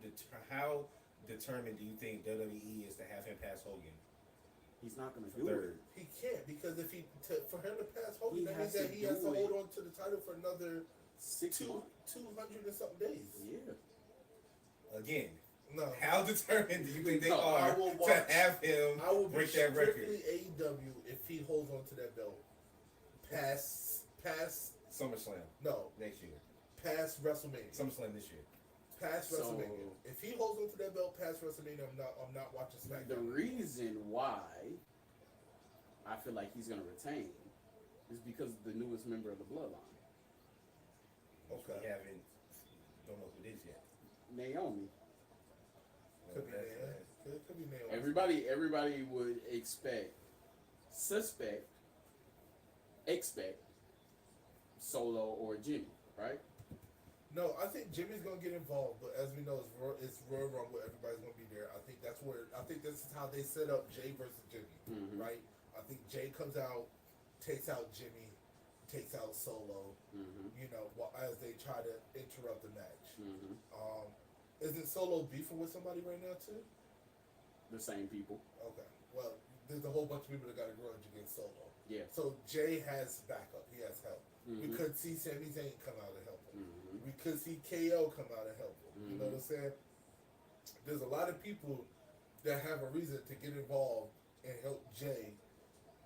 determined do you think WWE is to have him pass Hogan? He's not going to do it. He can't because for him to pass Hogan, that means that he has to hold on to the title for another 6 months. 200 and something days. Yeah. Again, No. how determined do you think they No, are I will to watch- have him I will be break that record? strictly AEW if he holds on to that belt. Past SummerSlam no, next year. past WrestleMania. SummerSlam this year. Past So- WrestleMania. If he holds on to that belt past WrestleMania, I'm not watching SmackDown. The reason why I feel like he's gonna retain is because the newest member of the bloodline, We Okay. haven't, don't know who it is yet. Naomi. Could be That's- Naomi. Could be Naomi. Everybody would expect Solo or Jimmy, right? No, I think Jimmy's gonna get involved, but as we know, it's Royal Rumble. Everybody's gonna be there. I think this is how they set up Jay versus Jimmy, Mhm. right? I think Jay comes out, takes out Jimmy, takes out Solo. Mm-hmm. You know, as they try to interrupt the match. Mm-hmm. Isn't Solo beefing with somebody right now too? The same people. Okay. Well, there's a whole bunch of people that got a grudge against Solo. Yeah. So Jay has backup. He has help. We Mhm. could see Sami Zayn come out and help him. Mhm. We could see KO come out and help him. You know what I'm saying? There's a lot of people that have a reason to get involved and help Jay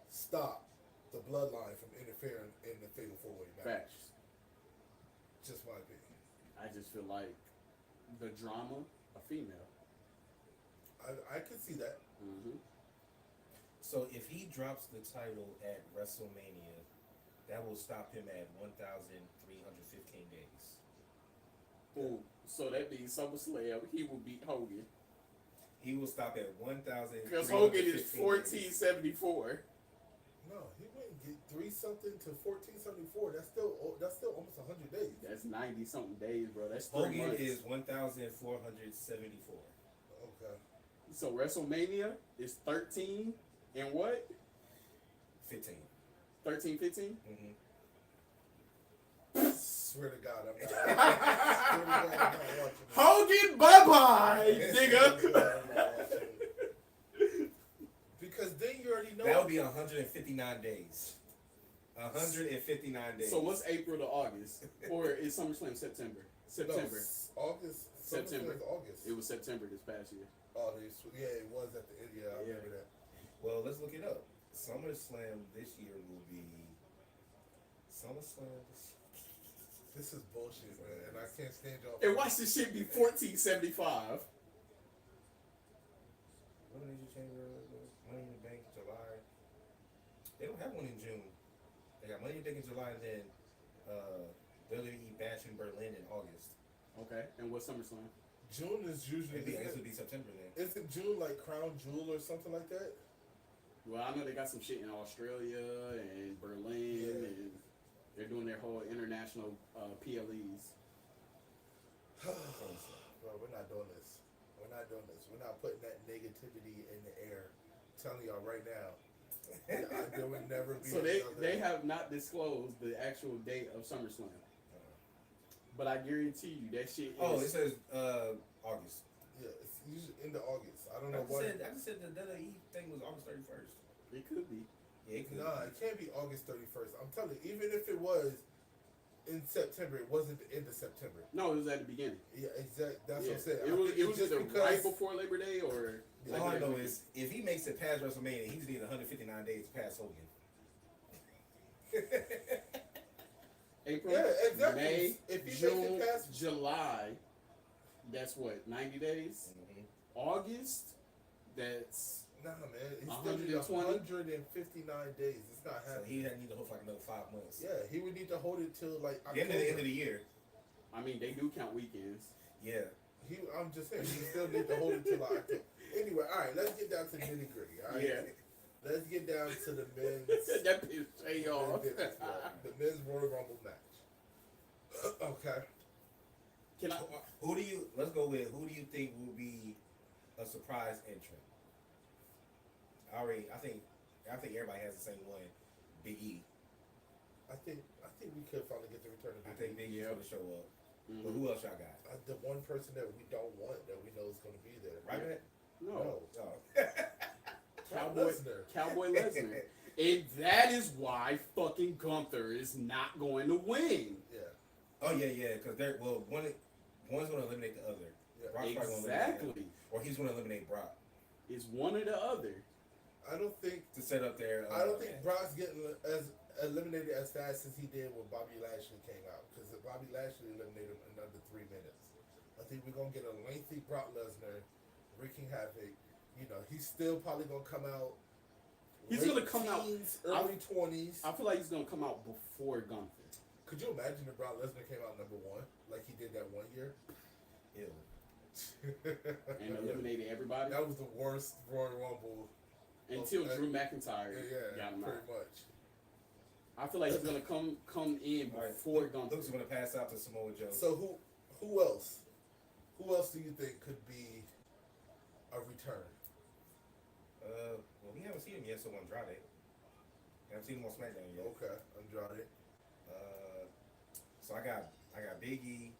stop the bloodline from interfering in the Fatal 4-Way match. Facts. Just my opinion. I just feel like the drama, a female. I could see that. Mm-hmm. So if he drops the title at WrestleMania, that will stop him at 1,315 days. Ooh, so that means SummerSlam, he will beat Hogan. He will stop at 1,000. Because Hogan is 1474. No, he wouldn't get 3-something to 1474. That's still almost 100 days. That's 90 something days, bro. That's 3 Hogan months. is 1,474. Okay. So WrestleMania is 13 and what? 15. 13, 15? Mm-hmm. Swear to God, I'm not. Swear to God, I'm not watching it. Hogan, bye-bye, Swear to nigga. God, I'm not watching it. Because then you already know. That would be 159 days. 159 days. So what's April to August? Or is SummerSlam September? September. No, August. September. SummerSlam's August. It was September this past year. Oh, yeah, it was at the end. Yeah, I remember that. Well, let's look it up. SummerSlam this year will be SummerSlam. This is bullshit, man, and I can't stand y'all. And watch this shit be 1475. When did you change Money in the Bank? July. They don't have one in June. They got Money in the Bank in July, and then WWE Bash in Berlin in August. Okay, and what's SummerSlam? June is usually. Maybe I guess it would be September then. Isn't June like Crown Jewel or something like that? Well, I know they got some shit in Australia and Berlin, Yeah. and they're doing their whole international PLEs. Bro, we're not doing this. We're not doing this. We're not putting that negativity in the air. I'm telling y'all right now. There would never be. So another- they have not disclosed the actual date of SummerSlam. But I guarantee you that shit is... Oh, it says August. Yeah, it's usually into August. I don't I know why. just said the WWE thing was August 31st. It could be. Yeah, it could Nah, it can't be August 31st. I'm telling you, even if it was in September, it wasn't the end of September. No, it was at the beginning. Yeah, exactly. That's Yeah. what I'm saying. It I was, think it was it's either just right because- before Labor Day or... Yeah. All I Labor know Day is if he makes it past WrestleMania, he just needs 159 days to pass Hogan. April, Yeah, exactly. May, If he makes June, it past- July, that's what, 90 days? Mm-hmm. August, that's... Nah, man. It's 120? 159 days. It's not So happening. he had need to hold for like another 5 months. Yeah, he would need to hold it till like The end October. of the year. I mean, they do count weekends. Yeah. I'm just saying, he still need to hold it till like October. Anyway, all right, let's get down to the nitty gritty. All right, Yeah. let's get down to the men's. That pissed Jay off. the men's Royal Rumble match. Okay. Can I... Let's go with who do you think will be a surprise entrant? I think everybody has the same one. Big E. I think we could finally get the return of I Big think E. Big E's gonna show up. Mhm. But who else y'all got? The one person that we don't want that we know is going to be there. Right, man? No. Oh. Cowboy Lesnar. And that is why fucking Gunther is not going to win. Yeah. Oh yeah, because they're one's going to eliminate the other. Yeah. Brock's probably gonna eliminate him, Exactly. or he's going to eliminate Brock It's one or the other. I don't think to set up their. I don't think match. Brock's getting as eliminated as fast as he did when Bobby Lashley came out, because Bobby Lashley eliminated him in under 3 minutes. I think we're gonna get a lengthy Brock Lesnar wreaking havoc. You know, he's still probably gonna come out. He's late gonna come out- teens, early 20s. I feel like he's gonna come out before Gunther. Could you imagine if Brock Lesnar came out number 1 like he did that one year? Ew. And eliminated everybody That was the worst Royal Rumble. until Okay. Drew McIntyre Yeah, got him pretty out. much. I feel like he's gonna come in All right, before Gunther. Luke's going to pass out to Samoa Joe. So who else? Who else do you think could be a return? Well, we haven't seen him yet, so Andrade. We haven't seen him on SmackDown yet. Okay, Andrade. So I got Big E,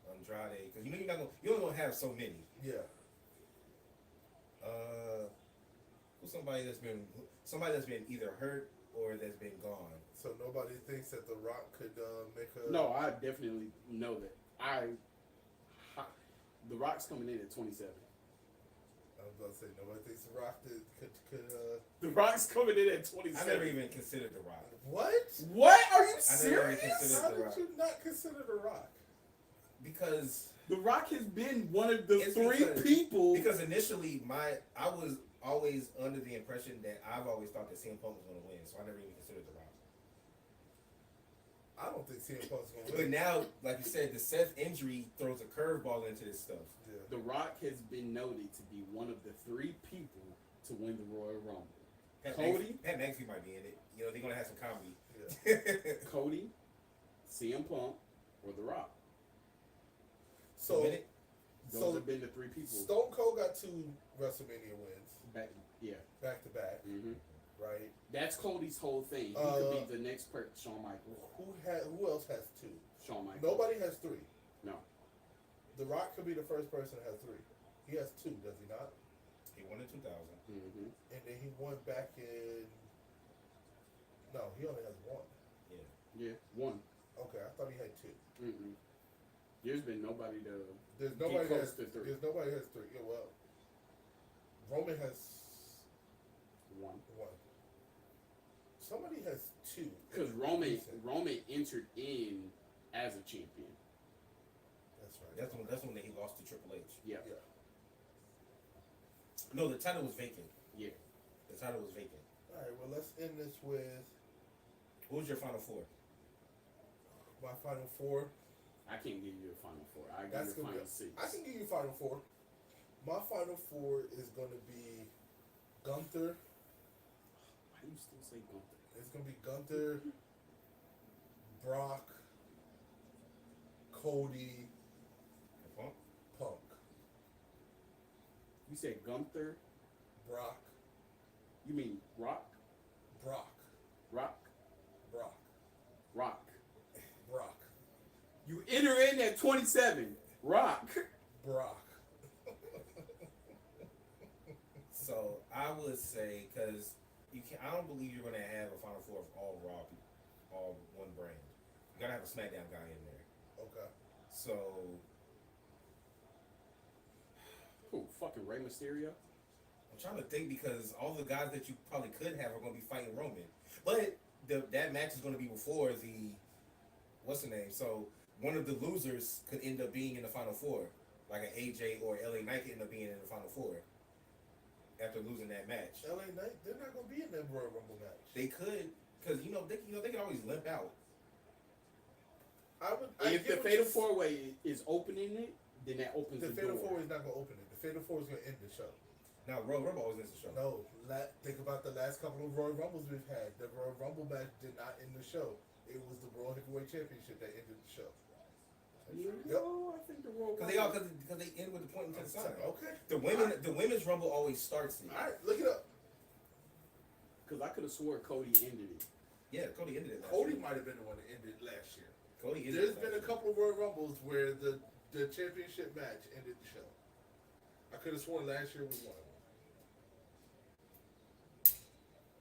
Andrade, because you only gonna have so many. Yeah. Who's somebody that's been either hurt or that's been gone. So nobody thinks that The Rock could make a. No, I definitely know that. The Rock's coming in at 27. I was about to say nobody thinks The Rock could. The Rock's coming in at I 27. never even considered The Rock. What? What? Are you I never even serious? considered How The did Rock. you not consider The Rock? Because The Rock has been one of the It's three because- people. Because initially I was always under the impression that I've always thought that CM Punk was going to win, so I never even considered The Rock. I don't think CM Punk's gonna But win. now, like you said, the Seth injury throws a curveball into this stuff. Yeah. The Rock has been noted to be one of the three people to win the Royal Rumble. Cody? Pat McAfee might be in it. You know, they're going to have some comedy. Yeah. Cody, CM Punk, or The Rock. So, Those so have been the three people. Stone Cold got 2 WrestleMania wins Yeah. back to back, hmm right? That's Cody's whole thing. He could be the next Shawn Michaels. Who else has 2? Shawn Michaels. Nobody has 3. No. The Rock could be the first person to have 3. He has 2, does he not? He won in 2000. hmm And then he won back in. No, he only has 1. Yeah. One. Okay, I thought he had 2. Mm-mm. There's been nobody to. There's nobody close has. to 3. There's nobody has 3. Yeah, well, Roman has One. 1. Somebody has 2. Because Roman entered in as a champion. That's right. That's when he lost to Triple H. Yeah. Yeah. No, the title was vacant. Yeah. The title was vacant. All right. Well, let's end this with Who was your final 4? my final 4. I can't give you a final 4. I That's give you a gonna final 6. I can give you final 4. My final 4 is gonna be Gunther. Why do you still say Gunther? It's gonna be Gunther, Brock, Cody, Punk? Punk. You said Gunther. Brock, You mean Rock? Brock, Rock? Brock, Rock. Brock, You enter in at 27. Rock. Brock. So I would say, because I don't believe you're going to have a final 4 of all Raw people, all one brand. You got to have a SmackDown guy in there. Okay. So Who? Fucking Rey Mysterio? I'm trying to think, because all the guys that you probably could have are going to be fighting Roman. But that match is going to be before the, what's the name? So one of the losers could end up being in the final 4. Like an AJ or LA Knight could end up being in the final 4 after losing that match. LA Knight, they're not gonna be in that Royal Rumble match. They could, because they could always limp out. If the Fatal 4-Way is opening it, then that opens The the Fatal door. 4 is not gonna open it. The Fatal 4 is gonna end the show. Now Royal Rumble always ends the show. No, think about the last couple of Royal Rumbles we've had. The Royal Rumble match did not end the show. It was the World Heavyweight Championship that ended the show. No, I think the Royal Because they end with the point to the side. Okay. The women's Rumble always starts it. All right, look it up. Because I could have swore Cody ended it. Yeah, Cody ended it. Cody might have been the one that ended last year. Cody ended There's it been a last couple of Royal Rumbles where the championship match ended the show. I could have sworn last year was one of them. year.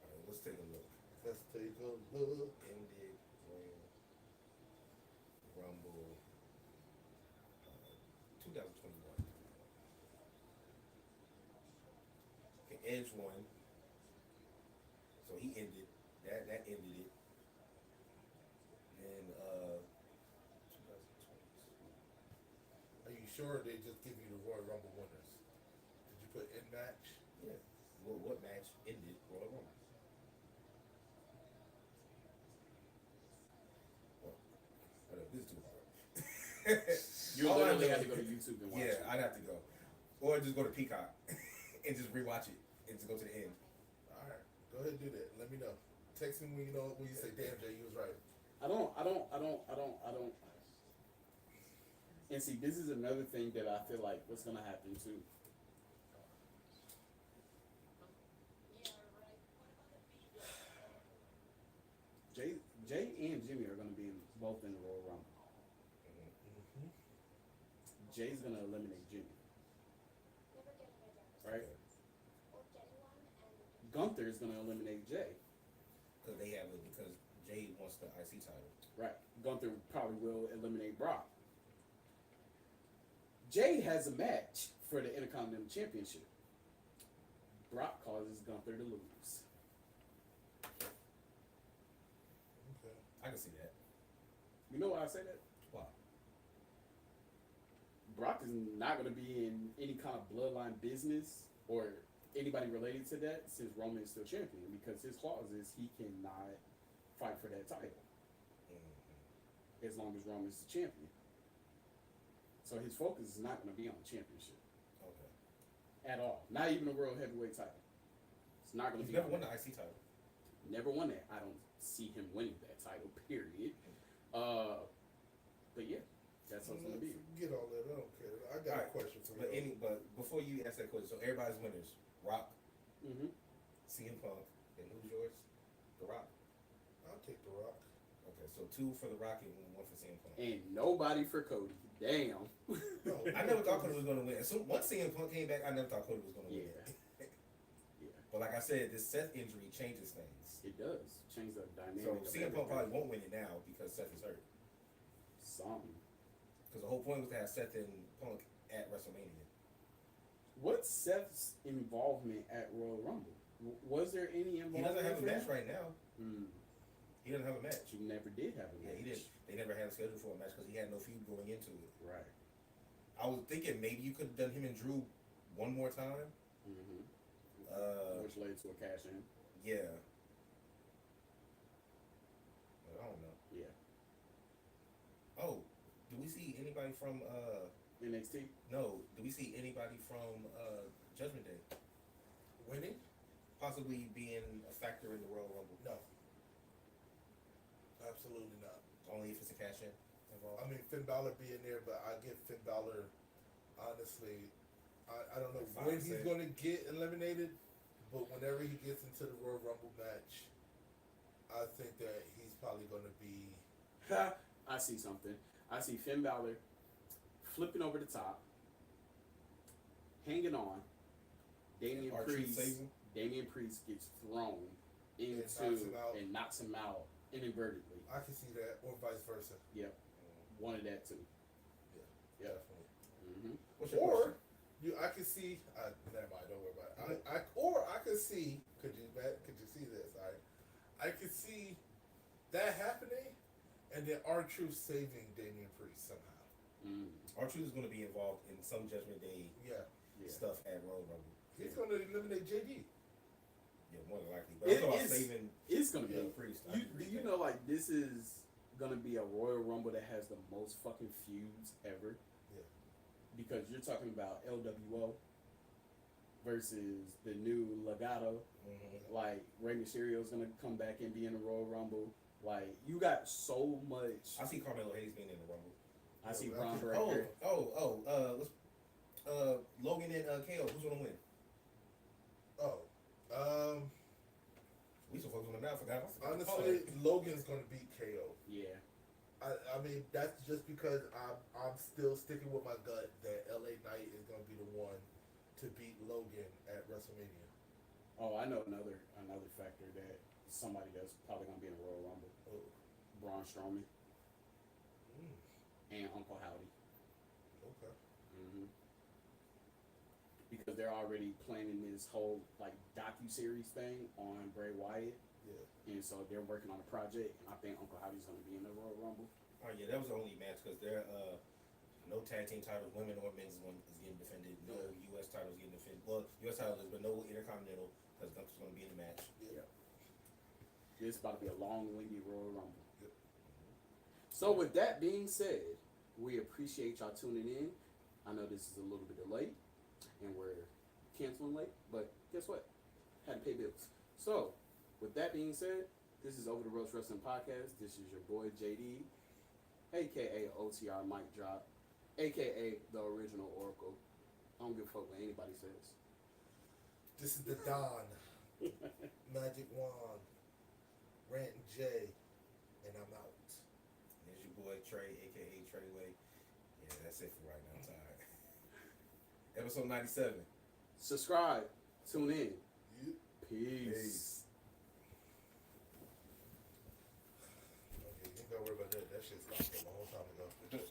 All right, let's take a look. Let's take a look. Ended Royal Rumble 2021. Okay, Edge won, so he ended that. That ended it. Then 2022. Are you sure they just give you the Royal Rumble winners? Did you put in match? Yeah. Well, what match ended Royal Rumble? Well, whatever. This is too hard. You All I literally know- have to go to YouTube and watch Yeah, it. I'd have to go, or just go to Peacock and just rewatch it and just go to the end. All right, go ahead and do that. Let me know. Text me when you say, "Damn, Jay, you was right." I don't. And see, this is another thing that I feel like what's gonna happen too. Jay and Jimmy are gonna be both in the Royal Rumble. Mm-hmm. Jay's gonna eliminate Jimmy, right? Gunther is gonna eliminate Jay, Because because Jay wants the IC title. right? Gunther probably will eliminate Brock. Jay has a match for the Intercontinental Championship. Brock causes Gunther to lose. Okay. I can see that. You know why I say that? Why? Brock is not going to be in any kind of bloodline business or anybody related to that since Roman is still champion, because his clause is he cannot fight for that title Mm-hmm. as long as Roman is the champion. So his focus is not going to be on the championship Okay. at all. Not even the World Heavyweight title. It's not going to He's be. never on won the that. IC title. Never won that. I don't see him winning that title. Period. But yeah, that's what it's going to be. Forget all that. I don't care. I got Alright, a question for But you. but before you ask that question, so everybody's winners: Rock, Mm-hmm. CM Punk, and who's yours? The Rock. I'll take the Rock. Okay, so 2 for the Rock and 1 for CM Punk. And nobody for Cody. Damn. No, I never thought Cody was going to win. So once CM Punk came back, I never thought Cody was going to win. Yeah. Yeah. But like I said, this Seth injury changes things. It does change the dynamic. So of CM Punk everything. probably won't win it now because Seth is hurt. Something. Because the whole point was to have Seth and Punk at WrestleMania. What's Seth's involvement at Royal Rumble? Was there any He involvement? doesn't have a for match him? right now. Hmm. He doesn't have a match. He never did have a Yeah, match. he didn't. They never had a schedule for a match because he had no feud going into it. Right. I was thinking maybe you could have done him and Drew one more time. Mm-hmm. Which led to a cash in. Yeah. But I don't know. Yeah. Oh, do we see anybody from NXT. no, do we see anybody from Judgment Day Winning? possibly being a factor in the Royal Rumble? No. Absolutely not. Only if it's a cash in involved. I mean, Finn Balor being there, but I give Finn Balor, honestly, I don't know Like when 5 he's cents. going to get eliminated, but whenever he gets into the Royal Rumble match, I think that he's probably going to be. I see something. I see Finn Balor flipping over the top, hanging on. Damian R-Truth Priest. saves him? Damian Priest gets thrown into knocks him out. and knocks him out inadvertently. I can see that, or vice versa. Yep. One of that too. Yeah. Definitely. Mm-hmm. What's your Or question? I could see. Never mind. Don't worry about it. I could see. Could you see this? I could see that happening, and then R-Truth saving Damian Priest somehow. Mm. R-Truth is going to be involved in some Judgment Day Yeah, Yeah. stuff at Royal Rumble. he's going to eliminate JD. Yeah, more than likely. But I'm talking about Is- saving It's gonna be. Priest. Do you know, like, this is gonna be a Royal Rumble that has the most fucking feuds ever? Yeah. Because you're talking about LWO versus the new Legado. Mm-hmm. Like, Rey Mysterio's gonna come back and be in the Royal Rumble. Like, you got so much. I see Carmelo Hayes being in the Rumble. I see Yeah, Braun I Breaker. Logan and KO. Who's gonna win? We used to focus on him now. I forgot. Honestly, Logan's going to beat KO. Yeah. I mean, that's just because I'm still sticking with my gut that LA Knight is going to be the one to beat Logan at WrestleMania. Oh, I know another factor that somebody that's probably gonna be in the Royal Rumble. Oh. Braun Strowman. and Uncle Howdy. Okay. Hmm. Because they're already planning this whole like docu-series thing on Bray Wyatt, Yeah. and so they're working on a project, and I think Uncle Howdy's going to be in the Royal Rumble. Oh yeah, that was the only match because there no tag team titles, women or men's one is getting defended. No U.S. titles getting defended. Well, U.S. titles, but no Intercontinental because Gunther's going to be in the match. Yeah. It's about to be a long-winded Royal Rumble. Yep. So with that being said, we appreciate y'all tuning in. I know this is a little bit late, and we're canceling late, but guess what? Had to pay bills. So, with that being said, this is Over the Ropes Wrestling Podcast. This is your boy JD, aka OTR Mic Drop, aka the original Oracle. I don't give a fuck what anybody says. This is the Don. Magic Wand. Rant and J. And I'm out. There's your boy Trey, aka Treyway. Yeah, that's it for right now. I'm tired. Episode 97. Subscribe. Tune in. Yep. Peace. Okay, you ain't gotta worry about that. That shit stopped a long time ago.